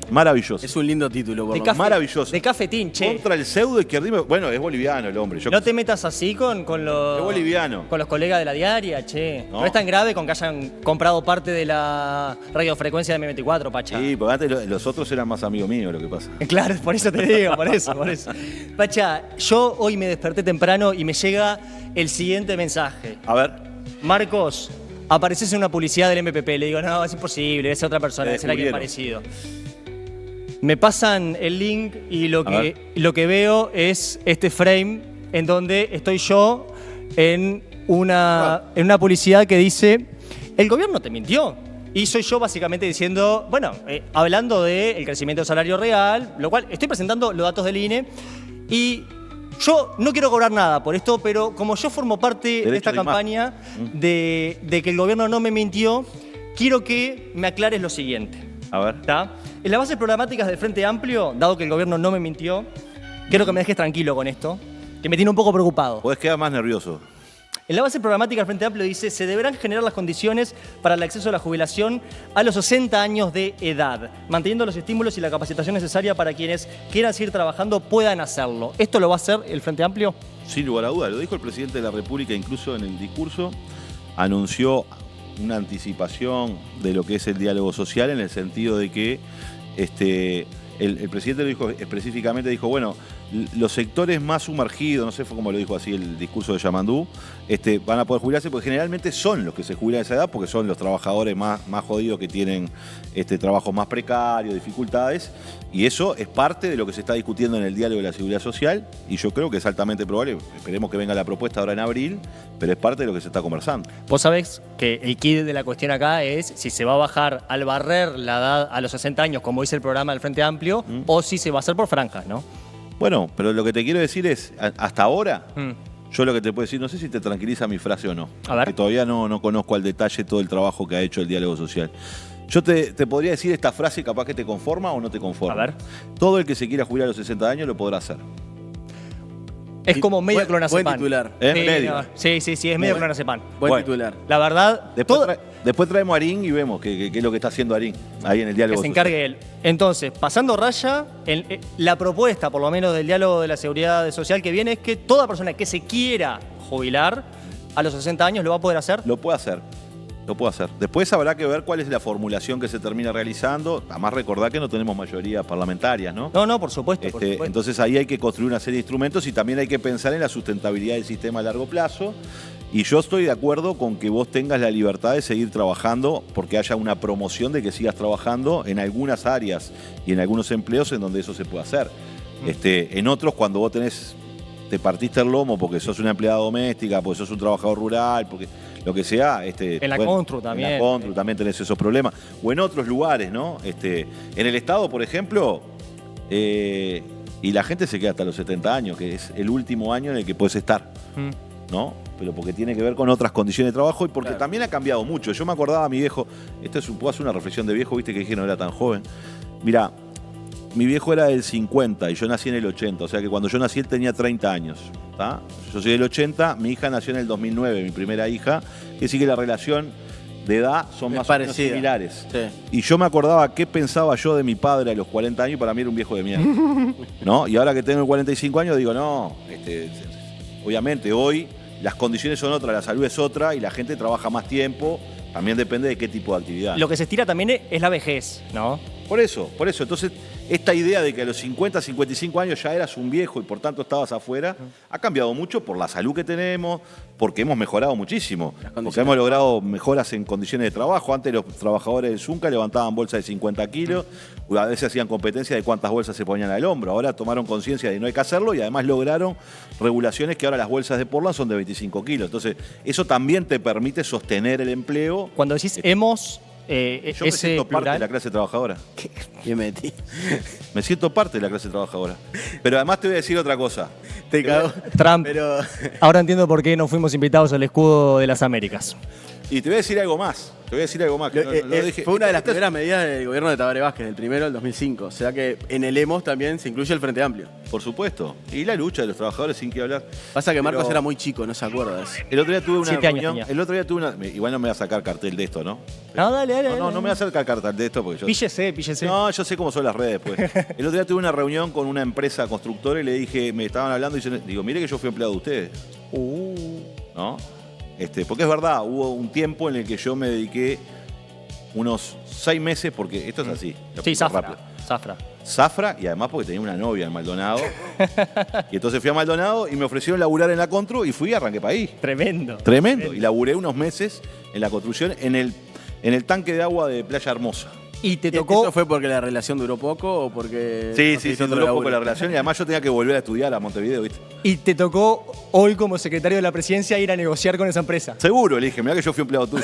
Maravilloso. Es un lindo título, por maravilloso. De Cafetín, che. Contra el pseudoizquierdismo. Bueno, es boliviano el hombre. No te metas así con los... Es boliviano. Con los colegas de la diaria, che. No es tan grave con que hayan comprado parte de la radiofrecuencia de M24, Pacha. Sí, porque antes los otros eran más amigos míos, lo que pasa. Claro, por eso te digo, por eso. Pacha, yo hoy me desperté temprano y me llega el siguiente mensaje. A ver. Marcos, apareces en una publicidad del MPP. Le digo, no, es imposible, debe ser otra persona, debe ser alguien parecido. Me pasan el link y lo que veo es este frame en donde estoy yo en una publicidad que dice, el gobierno te mintió. Y soy yo básicamente diciendo, bueno, hablando del crecimiento del salario real, lo cual estoy presentando los datos del INE y yo no quiero cobrar nada por esto, pero como yo formo parte de esta campaña de que el gobierno no me mintió, quiero que me aclares lo siguiente. A ver. ¿Está? En las bases programáticas del Frente Amplio, dado que el gobierno no me mintió, quiero que me dejes tranquilo con esto, que me tiene un poco preocupado. Podés quedar más nervioso. En la base programática del Frente Amplio dice, se deberán generar las condiciones para el acceso a la jubilación a los 60 años de edad, manteniendo los estímulos y la capacitación necesaria para quienes quieran seguir trabajando puedan hacerlo. ¿Esto lo va a hacer el Frente Amplio? Sin lugar a duda, lo dijo el presidente de la República incluso en el discurso, anunció una anticipación de lo que es el diálogo social en el sentido de que el presidente lo dijo específicamente, dijo, bueno, los sectores más sumergidos, no sé cómo lo dijo así el discurso de Yamandú, van a poder jubilarse porque generalmente son los que se jubilan a esa edad porque son los trabajadores más jodidos que tienen trabajos más precarios, dificultades, y eso es parte de lo que se está discutiendo en el diálogo de la seguridad social y yo creo que es altamente probable, esperemos que venga la propuesta ahora en abril, pero es parte de lo que se está conversando. Vos sabés que el quid de la cuestión acá es si se va a bajar al barrer la edad a los 60 años, como dice el programa del Frente Amplio, o si se va a hacer por franjas, ¿no? Bueno, pero lo que te quiero decir es, hasta ahora, yo lo que te puedo decir, no sé si te tranquiliza mi frase o no, a ver. que todavía no conozco al detalle todo el trabajo que ha hecho el diálogo social. Yo te podría decir esta frase capaz que te conforma o no te conforma. A ver. Todo el que se quiera jubilar a los 60 años lo podrá hacer. Es como medio clonazepam. Buen titular. Medio. Sí, es medio clonazepam. Buen titular. La verdad, Después traemos a Arín y vemos qué es lo que está haciendo Arín ahí en el diálogo que se social. encargue él. Entonces, pasando raya, la propuesta, por lo menos del diálogo de la seguridad social que viene, es que toda persona que se quiera jubilar a los 60 años lo va a poder hacer. Lo puede hacer. Lo puede hacer. Después habrá que ver cuál es la formulación que se termina realizando. Además, recordar que no tenemos mayoría parlamentaria, ¿no? No, por supuesto, por supuesto. Entonces ahí hay que construir una serie de instrumentos y también hay que pensar en la sustentabilidad del sistema a largo plazo. Y yo estoy de acuerdo con que vos tengas la libertad de seguir trabajando porque haya una promoción de que sigas trabajando en algunas áreas y en algunos empleos en donde eso se puede hacer. En otros, cuando vos te partiste el lomo porque sos una empleada doméstica, porque sos un trabajador rural, porque lo que sea. En la Contru también. En la Contru también tenés esos problemas. O en otros lugares, ¿no? En el Estado, por ejemplo, y la gente se queda hasta los 70 años, que es el último año en el que puedes estar, ¿no? Pero porque tiene que ver con otras condiciones de trabajo y porque también ha cambiado mucho. Yo me acordaba a mi viejo, puedo hacer una reflexión de viejo, viste que dije que no era tan joven. Mirá, mi viejo era del 50 y yo nací en el 80, o sea que cuando yo nací él tenía 30 años. ¿Tá? Yo soy del 80, mi hija nació en el 2009, mi primera hija, que sí que la relación de edad son más o menos similares. Sí. Y yo me acordaba qué pensaba yo de mi padre a los 40 años y para mí era un viejo de mierda. ¿No? Y ahora que tengo 45 años digo, no, obviamente hoy las condiciones son otras, la salud es otra y la gente trabaja más tiempo, también depende de qué tipo de actividad. Lo que se estira también es la vejez, ¿no? Por eso. Entonces, esta idea de que a los 50, 55 años ya eras un viejo y por tanto estabas afuera, ha cambiado mucho por la salud que tenemos, porque hemos mejorado muchísimo. Porque hemos logrado mejoras en condiciones de trabajo. Antes los trabajadores del Zunca levantaban bolsas de 50 kilos, a veces hacían competencia de cuántas bolsas se ponían al hombro. Ahora tomaron conciencia de que no hay que hacerlo y además lograron regulaciones que ahora las bolsas de Portland son de 25 kilos. Entonces, eso también te permite sostener el empleo. Cuando decís hemos... yo me siento parte de la clase trabajadora. ¿Qué metí? Me siento parte de la clase trabajadora. Pero además te voy a decir otra cosa. Te cago. Trump. Pero... Ahora entiendo por qué no fuimos invitados al escudo de las Américas. Y te voy a decir algo más. Fue una de las primeras medidas del gobierno de Tabaré Vázquez, el primero del 2005. O sea que en el EMOS también se incluye el Frente Amplio. Por supuesto. Y la lucha de los trabajadores, sin que hablar. Pasa que Marcos era muy chico, no se acuerda de eso. El otro día tuve una 7 años reunión. tenía. El otro día tuve una. Igual no me voy a sacar cartel de esto, ¿no? No, dale. No me voy a sacar cartel de esto porque yo. Píllese. No, yo sé cómo son las redes, pues. El otro día tuve una reunión con una empresa constructora y le dije, me estaban hablando y digo, mire que yo fui empleado de ustedes. ¿No? Porque es verdad, hubo un tiempo en el que yo me dediqué unos 6 meses, porque esto es así. Sí, Zafra, y además porque tenía una novia en Maldonado. Y entonces fui a Maldonado y me ofrecieron laburar en la Contru y fui y arranqué para ahí. Tremendo. Y laburé unos meses en la construcción en el tanque de agua de Playa Hermosa. Y te tocó... ¿Eso fue porque la relación duró poco o porque...? Sí, duró poco la relación y además yo tenía que volver a estudiar a Montevideo, ¿viste? Y te tocó hoy como secretario de la presidencia ir a negociar con esa empresa. Seguro, le dije, mirá que yo fui empleado tuyo.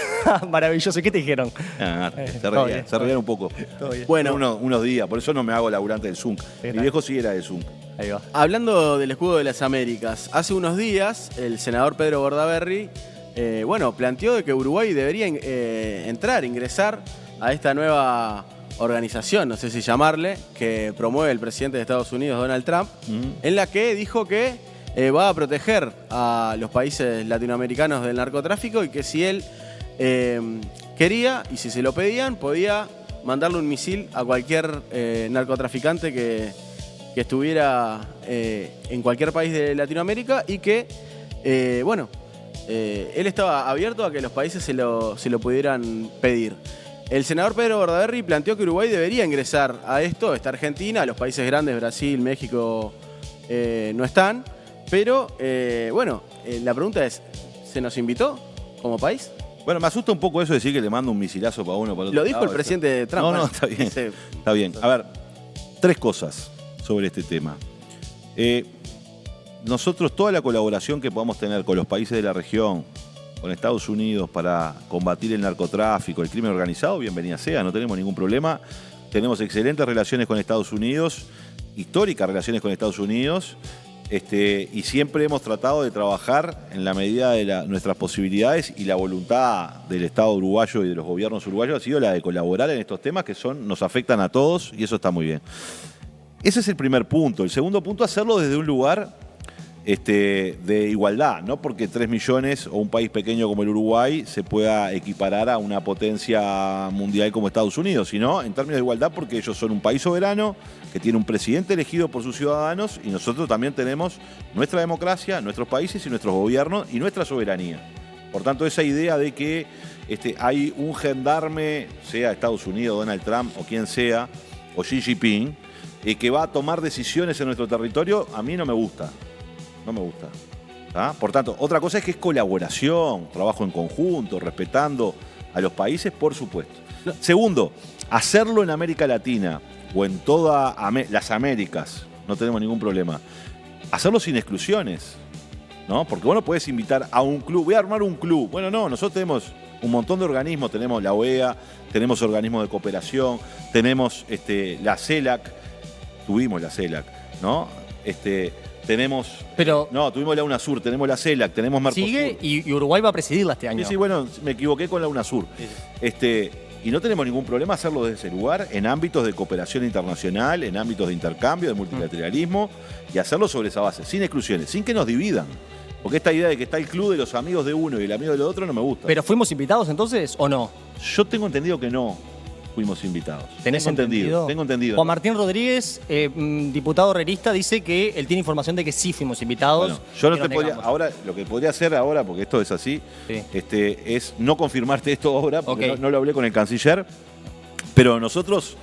Maravilloso. ¿Qué te dijeron? Se reían un poco. Todo bien. Bueno, Unos días, por eso no me hago laburante del ZUNC. Mi viejo sí era del ZUNC. Ahí va. hablando del escudo de las Américas, hace unos días el senador Pedro Bordaberry, planteó de que Uruguay debería ingresar a esta nueva organización, no sé si llamarle, que promueve el presidente de Estados Unidos, Donald Trump, en la que dijo que va a proteger a los países latinoamericanos del narcotráfico y que si él quería y si se lo pedían, podía mandarle un misil a cualquier narcotraficante que estuviera en cualquier país de Latinoamérica y que, él estaba abierto a que los países se lo pudieran pedir. El senador Pedro Bordaberry planteó que Uruguay debería ingresar a esto, está Argentina, los países grandes, Brasil, México, no están, pero la pregunta es, ¿se nos invitó como país? Bueno, me asusta un poco eso de decir que le mando un misilazo para uno para otro. Lo dijo el presidente Trump. No, está bien. Está bien. A ver, 3 cosas sobre este tema. Nosotros, toda la colaboración que podamos tener con los países de la región, con Estados Unidos para combatir el narcotráfico, el crimen organizado, bienvenida sea, no tenemos ningún problema. Tenemos excelentes relaciones con Estados Unidos, históricas relaciones con Estados Unidos, y siempre hemos tratado de trabajar en la medida de nuestras posibilidades, y la voluntad del Estado uruguayo y de los gobiernos uruguayos ha sido la de colaborar en estos temas que nos afectan a todos, y eso está muy bien. Ese es el primer punto. El segundo punto, hacerlo desde un lugar de igualdad, no porque 3 millones o un país pequeño como el Uruguay se pueda equiparar a una potencia mundial como Estados Unidos, sino en términos de igualdad porque ellos son un país soberano que tiene un presidente elegido por sus ciudadanos y nosotros también tenemos nuestra democracia, nuestros países y nuestros gobiernos y nuestra soberanía. Por tanto, esa idea de que hay un gendarme, sea Estados Unidos, Donald Trump o quien sea, o Xi Jinping, que va a tomar decisiones en nuestro territorio, a mí no me gusta. No me gusta. ¿Ah? Por tanto, otra cosa es que es colaboración, trabajo en conjunto, respetando a los países, por supuesto. Segundo, hacerlo en América Latina o en todas las Américas, no tenemos ningún problema. Hacerlo sin exclusiones, ¿no? Porque vos no podés invitar a un club, voy a armar un club. Bueno, no, nosotros tenemos un montón de organismos, tenemos la OEA, tenemos organismos de cooperación, tenemos la CELAC, tuvimos la CELAC, ¿no? Tuvimos la UNASUR, tenemos la CELAC, tenemos Mercosur. Sigue y Uruguay va a presidirla este año. Sí, bueno, me equivoqué con la UNASUR. Sí. Y no tenemos ningún problema hacerlo desde ese lugar, en ámbitos de cooperación internacional, en ámbitos de intercambio, de multilateralismo, y hacerlo sobre esa base, sin exclusiones, sin que nos dividan. Porque esta idea de que está el club de los amigos de uno y el amigo del otro no me gusta. ¿Pero fuimos invitados entonces o no? Yo tengo entendido que no fuimos invitados. ¿Tenés entendido? Tengo entendido. Juan Martín Rodríguez, diputado herrerista, dice que él tiene información de que sí fuimos invitados. Bueno, yo no te podría, ahora, lo que podría hacer ahora, porque esto es así, sí, es no confirmarte esto ahora, porque no lo hablé con el canciller, pero nosotros,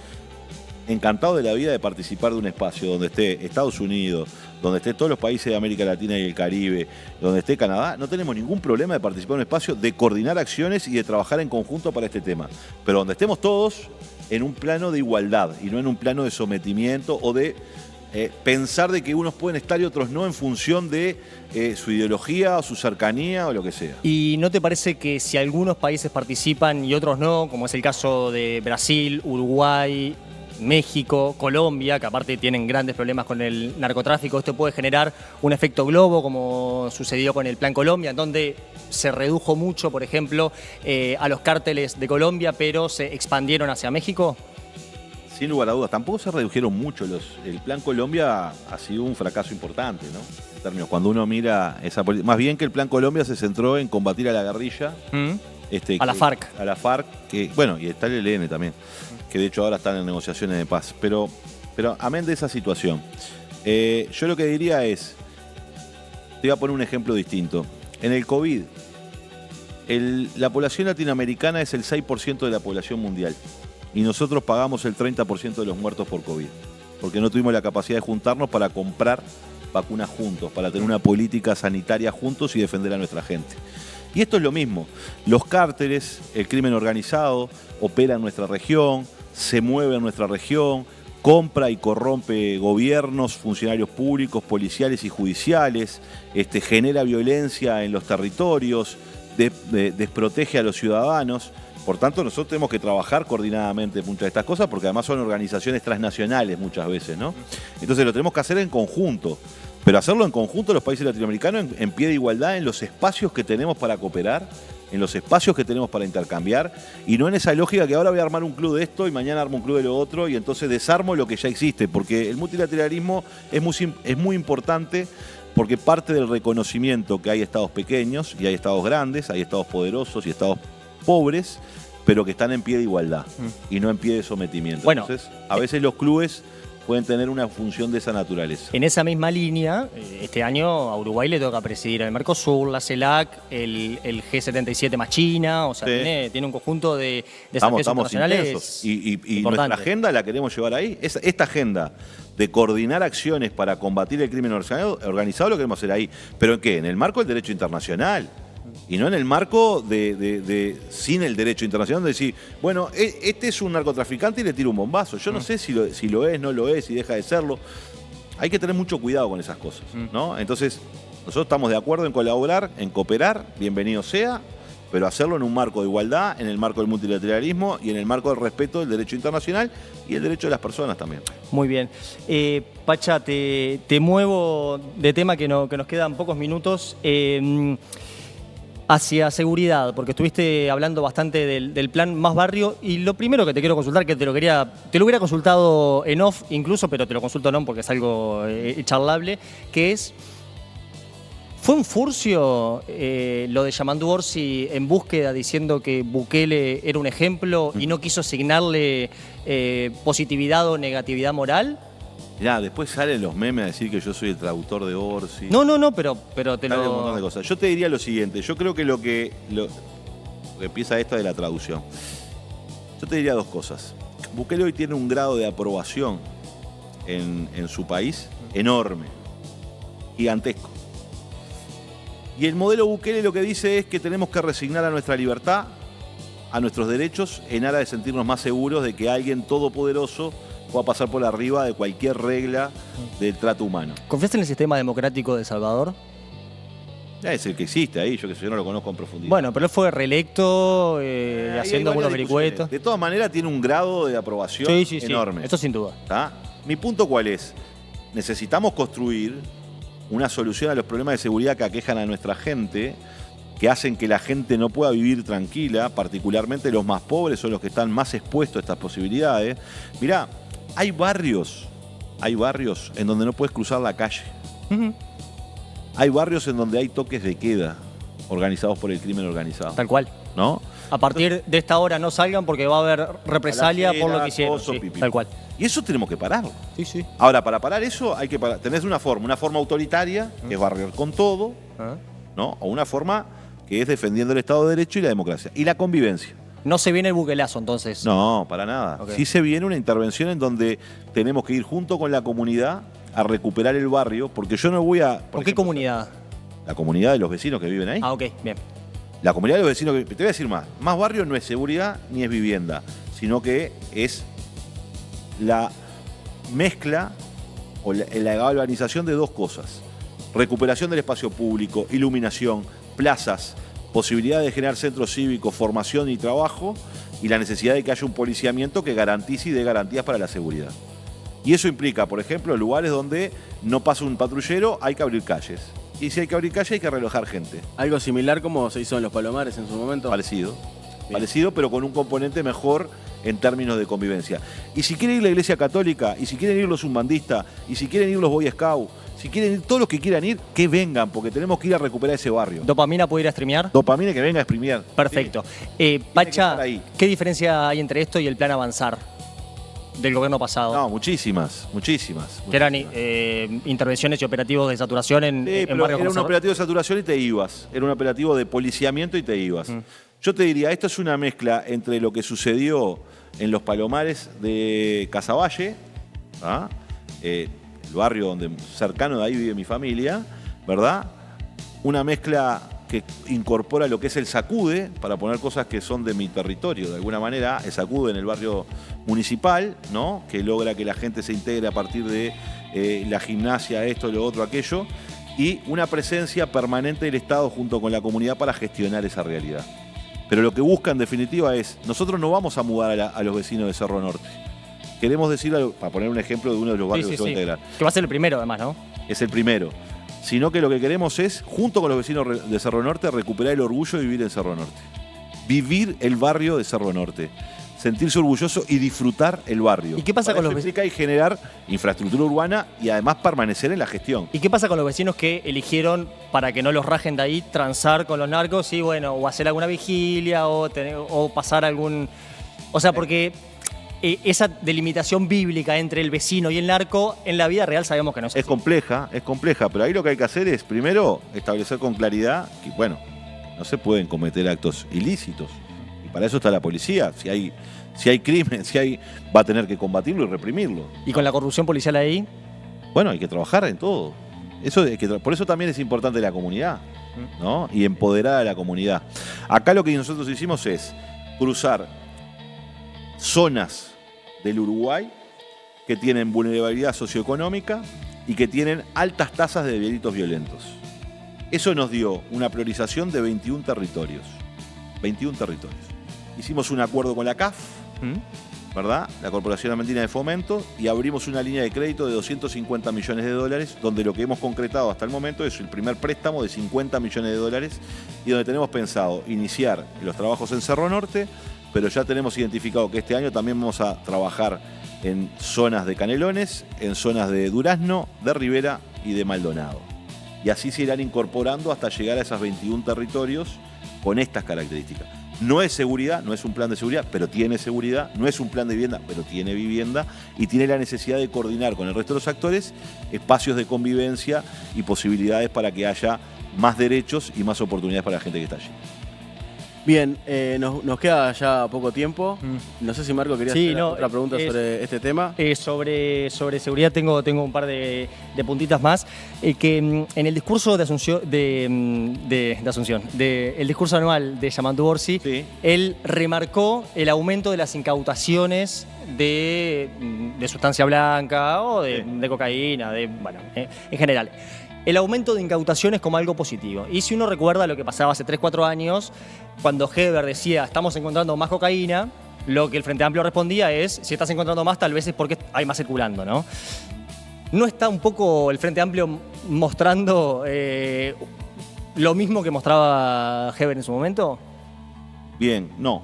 encantados de la vida de participar de un espacio donde esté Estados Unidos, donde esté todos los países de América Latina y el Caribe, donde esté Canadá, no tenemos ningún problema de participar en un espacio, de coordinar acciones y de trabajar en conjunto para este tema. Pero donde estemos todos en un plano de igualdad y no en un plano de sometimiento o de pensar de que unos pueden estar y otros no en función de su ideología o su cercanía o lo que sea. ¿Y no te parece que si algunos países participan y otros no, como es el caso de Brasil, Uruguay, México, Colombia, que aparte tienen grandes problemas con el narcotráfico, esto puede generar un efecto globo, como sucedió con el Plan Colombia, en donde se redujo mucho, por ejemplo, a los cárteles de Colombia, pero se expandieron hacia México? Sin lugar a dudas, tampoco se redujeron mucho. El Plan Colombia ha sido un fracaso importante, ¿no? En términos, cuando uno mira esa política, más bien que el Plan Colombia se centró en combatir a la guerrilla. A la FARC. A la FARC, bueno, y está el ELN también, que de hecho ahora están en negociaciones de paz. Pero amén de esa situación, yo lo que diría es, te voy a poner un ejemplo distinto. En el COVID, la población latinoamericana es el 6% de la población mundial y nosotros pagamos el 30% de los muertos por COVID, porque no tuvimos la capacidad de juntarnos para comprar vacunas juntos, para tener una política sanitaria juntos y defender a nuestra gente. Y esto es lo mismo. Los cárteles, el crimen organizado, opera en nuestra región, se mueve en nuestra región, compra y corrompe gobiernos, funcionarios públicos, policiales y judiciales, genera violencia en los territorios, desprotege a los ciudadanos. Por tanto, nosotros tenemos que trabajar coordinadamente muchas de estas cosas, porque además son organizaciones transnacionales muchas veces, ¿no? Entonces lo tenemos que hacer en conjunto, pero hacerlo en conjunto los países latinoamericanos en pie de igualdad en los espacios que tenemos para cooperar, en los espacios que tenemos para intercambiar, y no en esa lógica que ahora voy a armar un club de esto y mañana armo un club de lo otro y entonces desarmo lo que ya existe, porque el multilateralismo es muy importante, porque parte del reconocimiento que hay estados pequeños y hay estados grandes, hay estados poderosos y estados pobres, pero que están en pie de igualdad y no en pie de sometimiento. Bueno, entonces, a veces los clubes pueden tener una función de esa naturaleza. En esa misma línea, este año a Uruguay le toca presidir el Mercosur, la CELAC, el G77 más China, o sea, Sí. tiene un conjunto de desafíos Estamos internacionales intensos. Y nuestra importante. agenda la queremos llevar ahí. Esta agenda de coordinar acciones para combatir el crimen organizado lo queremos hacer ahí. ¿Pero en qué? En el marco del derecho internacional. Y no en el marco sin el derecho internacional, de decir, bueno, este es un narcotraficante y le tiro un bombazo. Yo no sé si lo es, no lo es, si deja de serlo. Hay que tener mucho cuidado con esas cosas, ¿no? Entonces, nosotros estamos de acuerdo en colaborar, en cooperar, bienvenido sea, pero hacerlo en un marco de igualdad, en el marco del multilateralismo y en el marco del respeto del derecho internacional y el derecho de las personas también. Muy bien. Pacha, te muevo de tema que nos quedan pocos minutos. Hacia seguridad, porque estuviste hablando bastante del plan Más Barrio, y lo primero que te quiero consultar, que te lo hubiera consultado en off incluso, pero te lo consulto en on porque es algo charlable, que es, ¿fue un furcio lo de Yamandu Orsi en búsqueda diciendo que Bukele era un ejemplo y no quiso asignarle positividad o negatividad moral? Mirá, después salen los memes a decir que yo soy el traductor de Orsi. No, pero te Sale un montón de lo... cosas. Yo te diría lo siguiente, yo creo que lo que empieza esto de la traducción. Yo te diría dos cosas. Bukele hoy tiene un grado de aprobación en su país enorme, gigantesco. Y el modelo Bukele lo que dice es que tenemos que resignar a nuestra libertad, a nuestros derechos, en aras de sentirnos más seguros de que alguien todopoderoso pueda pasar por arriba de cualquier regla del trato humano. ¿Confías en el sistema democrático de El Salvador? Es el que existe ahí, yo no lo conozco en profundidad. Bueno, pero él fue reelecto, Ahí haciendo hay algunos varias discusiones. vericuetos. De todas maneras tiene un grado de aprobación Sí, enorme. esto sin duda. ¿Tá? Mi punto ¿cuál es? Necesitamos construir una solución a los problemas de seguridad que aquejan a nuestra gente, que hacen que la gente no pueda vivir tranquila, particularmente los más pobres son los que están más expuestos a estas posibilidades. Mirá, hay barrios en donde no puedes cruzar la calle. Hay barrios en donde hay toques de queda organizados por el crimen organizado. Tal cual. ¿No? A partir de esta hora no salgan porque va a haber represalia Balacera, por lo que hicieron. coso, Sí, pipí. tal cual. Y eso tenemos que pararlo. Sí. Ahora, para parar eso hay que tenés una forma autoritaria, que es barrer con todo, ¿no? O una forma que es defendiendo el Estado de Derecho y la democracia. Y la convivencia. No se viene el buquelazo entonces. No, para nada. Okay. Sí se viene una intervención en donde tenemos que ir junto con la comunidad a recuperar el barrio, porque yo no voy a... ¿Por qué comunidad? La comunidad de los vecinos que viven ahí. Ah, ok, bien. La comunidad de los vecinos que... Te voy a decir más. Más barrio no es seguridad ni es vivienda, sino que es la mezcla o la galvanización de dos cosas. Recuperación del espacio público, iluminación, plazas, posibilidad de generar centros cívicos, formación y trabajo, y la necesidad de que haya un policiamiento que garantice y dé garantías para la seguridad. Y eso implica, por ejemplo, lugares donde no pasa un patrullero, hay que abrir calles. Y si hay que abrir calles, hay que relojar gente. Algo similar como se hizo en Los Palomares en su momento. Parecido. Parecido, pero con un componente mejor en términos de convivencia. Y si quiere ir la Iglesia Católica, y si quieren ir los umbandistas, y si quieren ir los Boy Scouts, si quieren ir todos los que quieran ir, que vengan, porque tenemos que ir a recuperar ese barrio. ¿Dopamina puede ir a streamear? Dopamina que venga a exprimir. Perfecto. que Pacha, estar ahí. ¿qué diferencia hay entre esto y el plan Avanzar del gobierno pasado? No, muchísimas. Que eran intervenciones y operativos de saturación en Sí, en pero barrios era un como operativo de saturación y te ibas. Era un operativo de policiamiento y te ibas. Yo te diría, esto es una mezcla entre lo que sucedió en Los Palomares de Casaballe, el barrio cercano de ahí vive mi familia, ¿verdad? Una mezcla que incorpora lo que es el SACUDE, para poner cosas que son de mi territorio. De alguna manera, el SACUDE en el barrio municipal, ¿no? Que logra que la gente se integre a partir de la gimnasia, esto, lo otro, aquello, y una presencia permanente del Estado junto con la comunidad para gestionar esa realidad. Pero lo que busca en definitiva es, nosotros no vamos a mudar a los vecinos de Cerro Norte. Queremos decir, para poner un ejemplo de uno de los barrios que se va a integrar. Que va a ser el primero además, ¿no? Es el primero. Sino que lo que queremos es, junto con los vecinos de Cerro Norte, recuperar el orgullo de vivir en Cerro Norte. Vivir el barrio de Cerro Norte. Sentirse orgulloso y disfrutar el barrio. ¿Y qué pasa con los vecinos? Y generar infraestructura urbana y además permanecer en la gestión. ¿Y qué pasa con los vecinos que eligieron, para que no los rajen de ahí, transar con los narcos y bueno, o hacer alguna vigilia o pasar algún... O sea, porque esa delimitación bíblica entre el vecino y el narco, en la vida real sabemos que no es así. Es compleja, pero ahí lo que hay que hacer es, primero, establecer con claridad que, bueno, no se pueden cometer actos ilícitos. Y para eso está la policía. Si hay crimen, va a tener que combatirlo y reprimirlo. ¿Y con la corrupción policial ahí? Bueno, hay que trabajar en todo. Por eso también es importante la comunidad, ¿no? Y empoderar a la comunidad. Acá lo que nosotros hicimos es cruzar zonas del Uruguay que tienen vulnerabilidad socioeconómica y que tienen altas tasas de delitos violentos. Eso nos dio una priorización de 21 territorios. 21 territorios. Hicimos un acuerdo con la CAF, ¿verdad? La Corporación Argentina de Fomento, y abrimos una línea de crédito de 250 millones de dólares, donde lo que hemos concretado hasta el momento es el primer préstamo de 50 millones de dólares y donde tenemos pensado iniciar los trabajos en Cerro Norte, pero ya tenemos identificado que este año también vamos a trabajar en zonas de Canelones, en zonas de Durazno, de Rivera y de Maldonado. Y así se irán incorporando hasta llegar a esos 21 territorios con estas características. No es seguridad, no es un plan de seguridad, pero tiene seguridad. No es un plan de vivienda, pero tiene vivienda. Y tiene la necesidad de coordinar con el resto de los actores espacios de convivencia y posibilidades para que haya más derechos y más oportunidades para la gente que está allí. Bien, nos queda ya poco tiempo. No sé si Marco quería hacer otra pregunta sobre este tema. Sobre seguridad tengo un par de puntitas más. Que en el discurso de Asunción, el discurso anual de Yamandu Orsi, sí, él remarcó el aumento de las incautaciones de sustancia blanca o de cocaína, en general. El aumento de incautaciones como algo positivo. Y si uno recuerda lo que pasaba hace 3-4 años, cuando Heber decía, estamos encontrando más cocaína, lo que el Frente Amplio respondía es, si estás encontrando más, tal vez es porque hay más circulando, ¿no? ¿No está un poco el Frente Amplio mostrando lo mismo que mostraba Heber en su momento? Bien, no.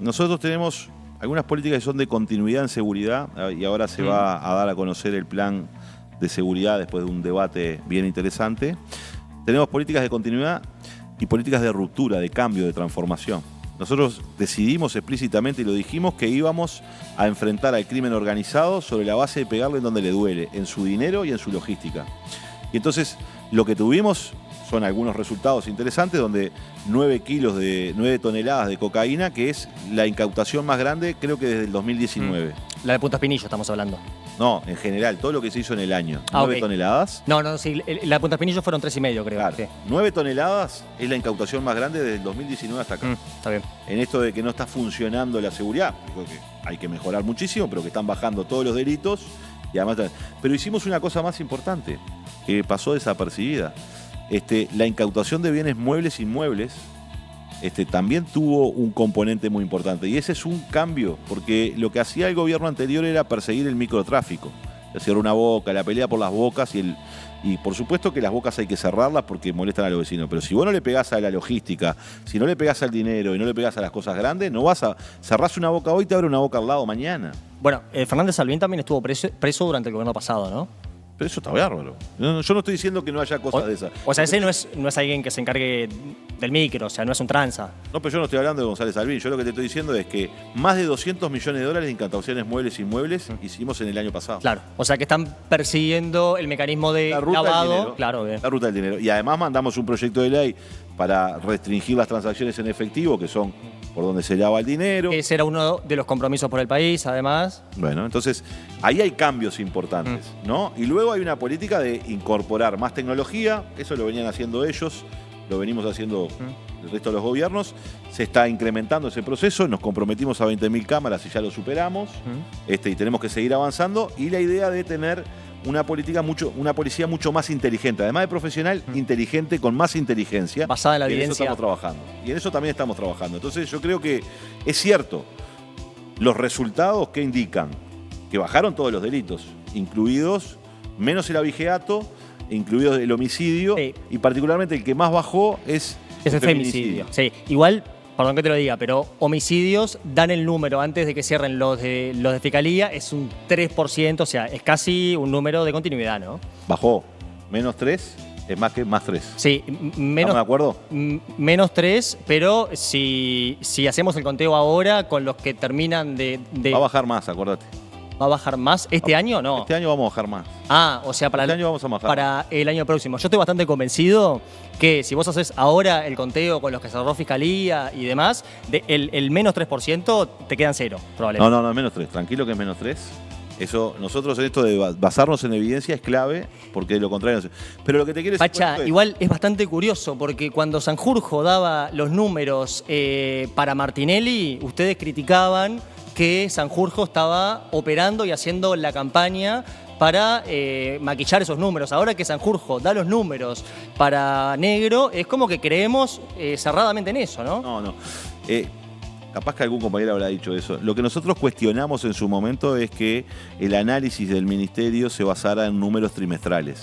Nosotros tenemos algunas políticas que son de continuidad en seguridad y ahora se va a dar a conocer el plan de seguridad después de un debate bien interesante. Tenemos políticas de continuidad y políticas de ruptura, de cambio, de transformación. Nosotros decidimos explícitamente y lo dijimos que íbamos a enfrentar al crimen organizado sobre la base de pegarle en donde le duele, en su dinero y en su logística. Y entonces lo que tuvimos son algunos resultados interesantes, donde 9 toneladas de cocaína, que es la incautación más grande creo que desde el 2019. La de Punta Espinillo estamos hablando. No, en general, todo lo que se hizo en el año. 9 toneladas. No, sí, la de Punta Espinillo fueron 3,5, creo. Claro, sí. 9 toneladas es la incautación más grande desde el 2019 hasta acá. Está bien. En esto de que no está funcionando la seguridad, porque hay que mejorar muchísimo, pero que están bajando todos los delitos. Y además, pero hicimos una cosa más importante, que pasó desapercibida. La incautación de bienes muebles e inmuebles también tuvo un componente muy importante, y ese es un cambio, porque lo que hacía el gobierno anterior era perseguir el microtráfico, cerrar una boca, la pelea por las bocas, y por supuesto que las bocas hay que cerrarlas porque molestan a los vecinos, pero si vos no le pegás a la logística, si no le pegás al dinero y no le pegás a las cosas grandes, no vas a cerrás una boca hoy, te abre una boca al lado mañana. Bueno, Fernández Salvin también estuvo preso durante el gobierno pasado, ¿no? Pero eso está bárbaro. Yo no estoy diciendo que no haya cosas de esas. O sea, ese no es alguien que se encargue del micro, o sea, no es un tranza. No, pero yo no estoy hablando de González Salvin. Yo lo que te estoy diciendo es que más de 200 millones de dólares de incautaciones muebles e inmuebles hicimos en el año pasado. Claro, o sea que están persiguiendo el mecanismo de lavado. Claro, bien. La ruta del dinero. Y además mandamos un proyecto de ley para restringir las transacciones en efectivo, que son por donde se lava el dinero. Ese era uno de los compromisos por el país, además. Bueno, entonces ahí hay cambios importantes, ¿no? Y luego hay una política de incorporar más tecnología, eso lo venían haciendo ellos, lo venimos haciendo el resto de los gobiernos, se está incrementando ese proceso, nos comprometimos a 20.000 cámaras y ya lo superamos, y tenemos que seguir avanzando, y la idea de tener una policía mucho más inteligente, además de profesional, inteligente, con más inteligencia. Basada en la y en eso evidencia. estamos trabajando. Y en eso también estamos trabajando. Entonces yo creo que es cierto, los resultados que indican que bajaron todos los delitos, incluidos, menos el abigeato, incluidos el homicidio, Sí. y particularmente el que más bajó es El femicidio. Sí, igual, perdón que te lo diga, pero homicidios dan el número antes de que cierren los de Fiscalía, es un 3%, o sea, es casi un número de continuidad, ¿no? Bajó. Menos 3 es más que más 3. Sí, ¿Estamos de acuerdo? menos 3, pero si hacemos el conteo ahora con los que terminan de Va a bajar más, acuérdate. ¿va a bajar más este año o no? Este año vamos a bajar más. Ah, o sea, para Este año vamos a bajar. para el año próximo. Yo estoy bastante convencido que si vos haces ahora el conteo con los que cerró Fiscalía y demás, el menos 3% te quedan cero, probablemente. No, es menos 3. Tranquilo que es menos 3. Eso, nosotros en esto de basarnos en evidencia es clave, porque de lo contrario no sé. Pero lo que te quiero decir. Pacha, igual es bastante curioso, porque cuando Sanjurjo daba los números para Martinelli, ustedes criticaban que Sanjurjo estaba operando y haciendo la campaña para maquillar esos números. Ahora que Sanjurjo da los números para Negro, es como que creemos cerradamente en eso, ¿no? No. Capaz que algún compañero habrá dicho eso. Lo que nosotros cuestionamos en su momento es que el análisis del ministerio se basara en números trimestrales,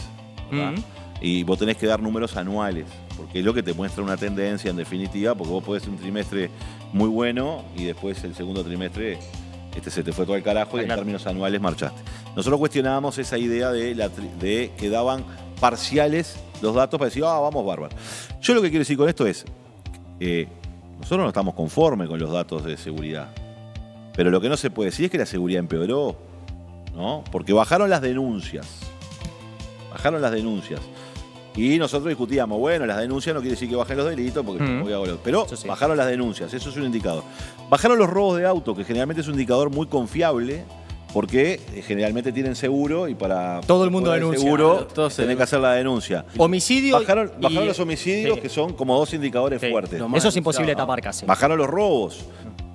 ¿verdad? Y vos tenés que dar números anuales, porque es lo que te muestra una tendencia en definitiva, porque vos podés un trimestre muy bueno y después el segundo trimestre se te fue todo el carajo y en Claro. términos anuales marchaste. Nosotros cuestionábamos esa idea de que daban parciales los datos para decir, vamos bárbaro. Yo lo que quiero decir con esto es, nosotros no estamos conformes con los datos de seguridad, pero lo que no se puede decir es que la seguridad empeoró, ¿no? Porque bajaron las denuncias. Y nosotros discutíamos, bueno, las denuncias no quiere decir que bajen los delitos, porque pero Eso sí. bajaron las denuncias, eso es un indicador. Bajaron los robos de auto, que generalmente es un indicador muy confiable, porque generalmente tienen seguro y para Todo el mundo poner denuncia. seguro Todos tenés que hacer la denuncia. Homicidio. Bajaron y- los homicidios, sí. que son como dos indicadores Sí. fuertes. Lo más Eso es imposible denunciado. tapar casi. Bajaron los robos,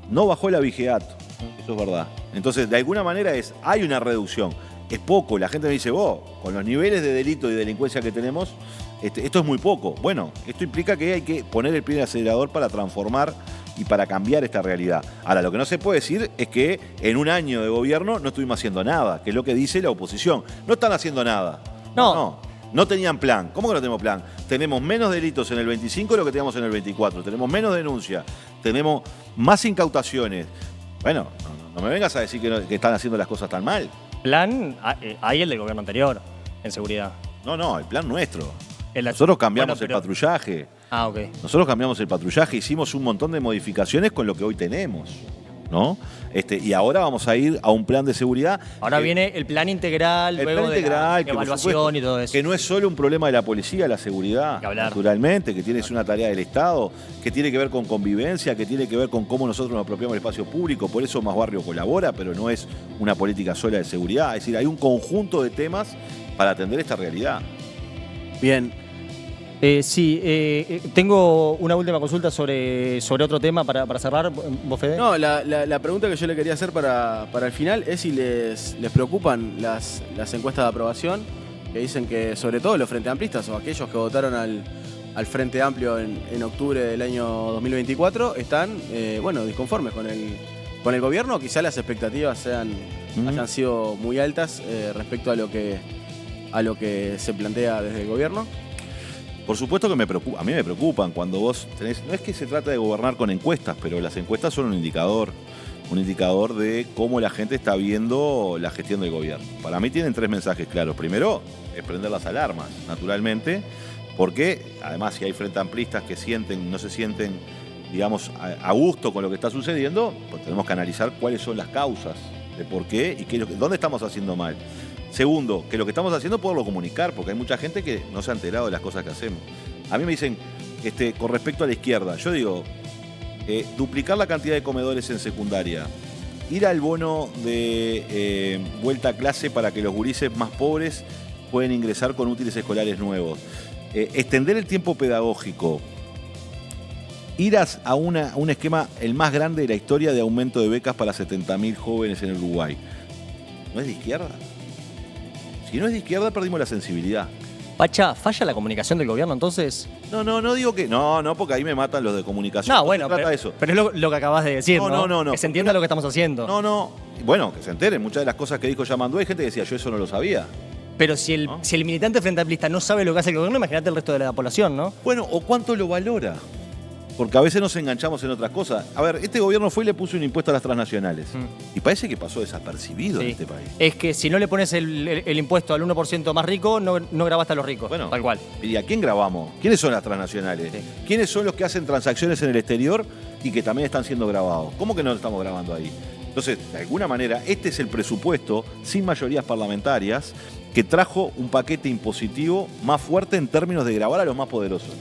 no bajó el abigeato, eso es verdad. Entonces, de alguna manera hay una reducción. Es poco, la gente me dice, vos, con los niveles de delito y delincuencia que tenemos, esto es muy poco. Bueno, esto implica que hay que poner el pie en el acelerador para transformar y para cambiar esta realidad. Ahora, lo que no se puede decir es que en un año de gobierno no estuvimos haciendo nada, que es lo que dice la oposición. No están haciendo nada. No tenían plan. ¿Cómo que no tenemos plan? Tenemos menos delitos en el 25 de lo que teníamos en el 24. Tenemos menos denuncias. Tenemos más incautaciones. Bueno, no me vengas a decir que están haciendo las cosas tan mal. Plan, hay el del gobierno anterior, en seguridad. No, el plan nuestro. El- Nosotros cambiamos Bueno, pero- el patrullaje. Ah, ok. Nosotros cambiamos el patrullaje, hicimos un montón de modificaciones con lo que hoy tenemos, ¿no? Y ahora vamos a ir a un plan de seguridad. Ahora que- viene el plan integral, el luego plan de integral, la que por evaluación supuesto, y todo eso. que no es solo un problema de la policía, la seguridad, Que hablar. naturalmente, que tiene una tarea del Estado, que tiene que ver con convivencia, que tiene que ver con cómo nosotros nos apropiamos del espacio público, por eso Más Barrio colabora, pero no es una política sola de seguridad, es decir, hay un conjunto de temas para atender esta realidad. Bien. Tengo una última consulta sobre otro tema para cerrar, vos, Fede. No, la pregunta que yo le quería hacer para el final es si les preocupan las encuestas de aprobación, que dicen que sobre todo los frente amplistas o aquellos que votaron al Frente Amplio en octubre del año 2024 están disconformes con el gobierno. Quizá las expectativas hayan sido muy altas respecto a lo que se plantea desde el gobierno. Por supuesto que me preocupa, a mí me preocupan cuando vos tenés, no es que se trata de gobernar con encuestas, pero las encuestas son un indicador de cómo la gente está viendo la gestión del gobierno. Para mí tienen 3 mensajes claros. Primero, es prender las alarmas, naturalmente, porque además si hay frente amplistas que no se sienten, digamos, a gusto con lo que está sucediendo, pues tenemos que analizar cuáles son las causas de por qué y dónde estamos haciendo mal. Segundo, que lo que estamos haciendo poderlo comunicar, porque hay mucha gente que no se ha enterado de las cosas que hacemos. A mí me dicen, con respecto a la izquierda, yo digo, duplicar la cantidad de comedores en secundaria, ir al bono de vuelta a clase para que los gurises más pobres puedan ingresar con útiles escolares nuevos, extender el tiempo pedagógico, ir a un esquema el más grande de la historia de aumento de becas para 70.000 jóvenes en el Uruguay. ¿No es de izquierda? Si no es de izquierda, perdimos la sensibilidad. Pacha, ¿falla la comunicación del gobierno entonces? No digo que... No, porque ahí me matan los de comunicación. No, bueno, se trata pero, de eso. pero es lo que acabas de decir, ¿no? No. Que se entienda lo que estamos haciendo. No. Bueno, que se enteren. Muchas de las cosas que dijo Yamandu, hay gente que decía, yo eso no lo sabía. Pero si el militante frente amplista no sabe lo que hace el gobierno, imagínate el resto de la población, ¿no? Bueno, o cuánto lo valora. Porque a veces nos enganchamos en otras cosas. A ver, este gobierno fue y le puso un impuesto a las transnacionales. Y parece que pasó desapercibido en este país. Es que si no le pones el impuesto al 1% más rico, no grabaste a los ricos. Bueno, tal cual. ¿Y a quién grabamos? ¿Quiénes son las transnacionales? Sí. ¿Quiénes son los que hacen transacciones en el exterior y que también están siendo grabados? ¿Cómo que no lo estamos grabando ahí? Entonces, de alguna manera, este es el presupuesto sin mayorías parlamentarias que trajo un paquete impositivo más fuerte en términos de grabar a los más poderosos.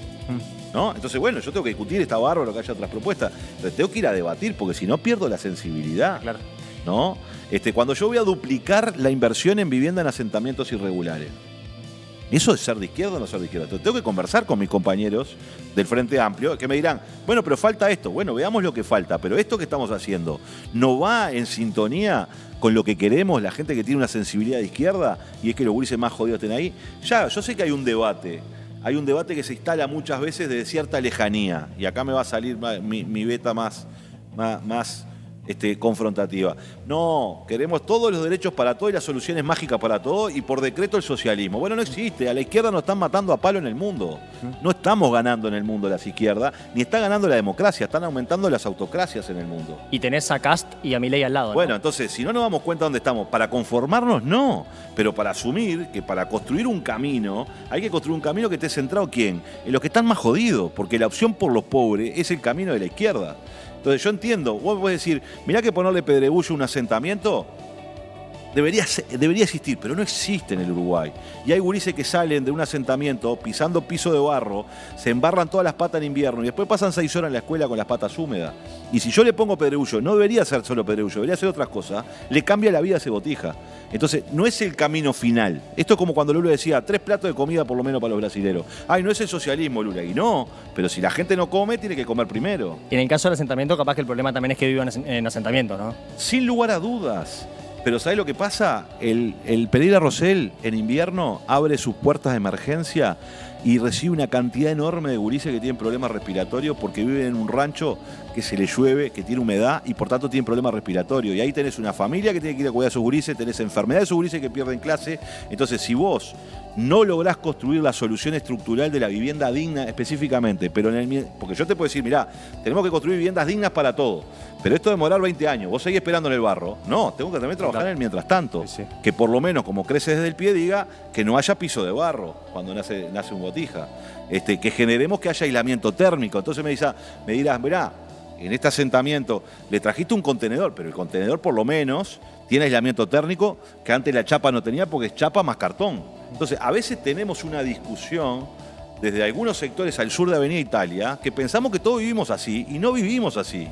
¿No? Entonces, bueno, yo tengo que discutir, está bárbaro que haya otras propuestas, pero tengo que ir a debatir porque si no pierdo la sensibilidad. Claro. ¿No? Cuando yo voy a duplicar la inversión en vivienda en asentamientos irregulares, ¿eso es ser de izquierda o no ser de izquierda? Entonces, tengo que conversar con mis compañeros del Frente Amplio que me dirán, bueno, pero falta esto. Bueno, veamos lo que falta, pero esto que estamos haciendo no va en sintonía con lo que queremos, la gente que tiene una sensibilidad de izquierda y es que los gurises más jodidos estén ahí. Ya, yo sé que hay un debate. Hay un debate que se instala muchas veces de cierta lejanía. Y acá me va a salir mi beta más confrontativa. No, queremos todos los derechos para todo y las soluciones mágicas para todo y por decreto el socialismo. Bueno, no existe. A la izquierda nos están matando a palo en el mundo. No estamos ganando en el mundo las izquierdas, ni está ganando la democracia. Están aumentando las autocracias en el mundo. Y tenés a Cast y a Milei al lado, ¿no? Bueno, entonces, si no nos damos cuenta dónde estamos, para conformarnos, no. Pero para asumir que para construir un camino, hay que construir un camino que esté centrado, ¿quién? En los que están más jodidos, porque la opción por los pobres es el camino de la izquierda. Entonces yo entiendo, vos podés decir, mirá que ponerle pedregullo a un asentamiento debería existir, pero no existe en el Uruguay. Y hay gurises que salen de un asentamiento pisando piso de barro, se embarran todas las patas en invierno y después pasan 6 horas en la escuela con las patas húmedas. Y si yo le pongo pedregullo, no debería ser solo pedregullo, debería ser otras cosas, le cambia la vida a ese botija. Entonces, no es el camino final. Esto es como cuando Lula decía, 3 platos de comida por lo menos para los brasileros. Ay, no es el socialismo, Lula. Y no, pero si la gente no come, tiene que comer primero. Y en el caso del asentamiento, capaz que el problema también es que vivan en asentamiento, ¿no? Sin lugar a dudas. Pero ¿sabés lo que pasa? El Pereira Rosell en invierno abre sus puertas de emergencia y recibe una cantidad enorme de gurises que tienen problemas respiratorios porque viven en un rancho que se le llueve, que tiene humedad y por tanto tienen problemas respiratorios. Y ahí tenés una familia que tiene que ir a cuidar a sus gurises, tenés enfermedades de sus gurises que pierden clase. Entonces, si vos no lográs construir la solución estructural de la vivienda digna específicamente, pero porque yo te puedo decir, mirá, tenemos que construir viviendas dignas para todo, pero esto demorar 20 años, vos seguís esperando en el barro. No, tengo que también trabajar en el mientras tanto. Sí. Que por lo menos, como crece desde el pie, diga que no haya piso de barro cuando nace un botija. Que generemos que haya aislamiento térmico. Entonces me dirás, mirá, en este asentamiento le trajiste un contenedor, pero el contenedor por lo menos tiene aislamiento térmico que antes la chapa no tenía porque es chapa más cartón. Entonces, a veces tenemos una discusión desde algunos sectores al sur de Avenida Italia que pensamos que todos vivimos así y no vivimos así.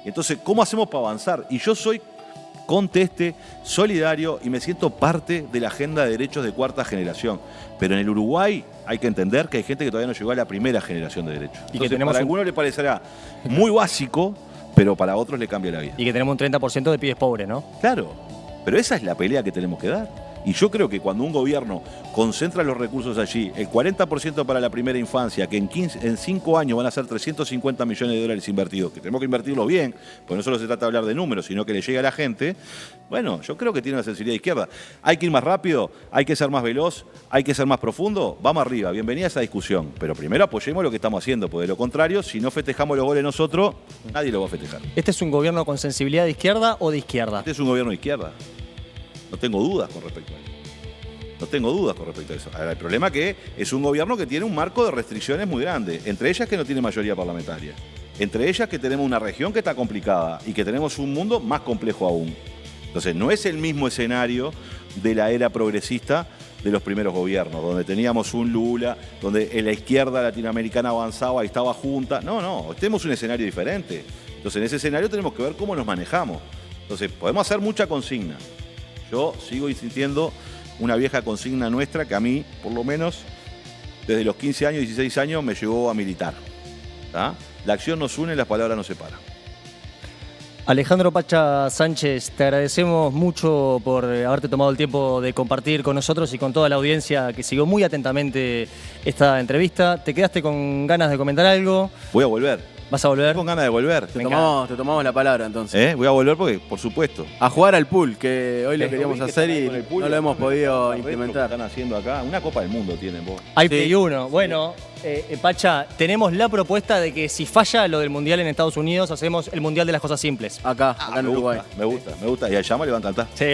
Entonces, ¿cómo hacemos para avanzar? Y yo soy conteste, solidario y me siento parte de la agenda de derechos de cuarta generación. Pero en el Uruguay hay que entender que hay gente que todavía no llegó a la primera generación de derechos. Y que tenemos para algunos le parecerá muy básico, pero para otros le cambia la vida. Y que tenemos un 30% de pibes pobres, ¿no? Claro, pero esa es la pelea que tenemos que dar. Y yo creo que cuando un gobierno concentra los recursos allí, el 40% para la primera infancia, que en 5 años van a ser 350 millones de dólares invertidos, que tenemos que invertirlo bien, porque no solo se trata de hablar de números, sino que le llegue a la gente, bueno, yo creo que tiene una sensibilidad de izquierda. Hay que ir más rápido, hay que ser más veloz, hay que ser más profundo, vamos arriba, bienvenida a esa discusión. Pero primero apoyemos lo que estamos haciendo, porque de lo contrario, si no festejamos los goles nosotros, nadie lo va a festejar. ¿Este es un gobierno con sensibilidad de izquierda o de izquierda? Este es un gobierno de izquierda. No tengo dudas con respecto a eso. No tengo dudas con respecto a eso. Ahora, el problema es que es un gobierno que tiene un marco de restricciones muy grande, entre ellas que no tiene mayoría parlamentaria, entre ellas que tenemos una región que está complicada y que tenemos un mundo más complejo aún. Entonces, no es el mismo escenario de la era progresista de los primeros gobiernos, donde teníamos un Lula, donde la izquierda latinoamericana avanzaba y estaba junta. No, tenemos un escenario diferente. Entonces, en ese escenario tenemos que ver cómo nos manejamos. Entonces, podemos hacer mucha consigna. Yo sigo insistiendo una vieja consigna nuestra que a mí, por lo menos, desde los 15 años, 16 años, me llevó a militar. ¿Tá? La acción nos une, las palabras nos separan. Alejandro Pacha Sánchez, te agradecemos mucho por haberte tomado el tiempo de compartir con nosotros y con toda la audiencia que siguió muy atentamente esta entrevista. ¿Te quedaste con ganas de comentar algo? Voy a volver. ¿Vas a volver? Con ganas de volver. Te tomamos la palabra entonces. Voy a volver porque, por supuesto. A jugar al pool, que hoy lo queríamos hacer y pool, no lo hemos podido implementar. Están haciendo acá. Una Copa del Mundo tienen vos. Hay Sí. Play 1. Bueno, Pacha, tenemos la propuesta de que si falla lo del Mundial en Estados Unidos, hacemos el Mundial de las cosas simples. Acá en Uruguay. Me gusta. Y al llama le va a encantar. Sí,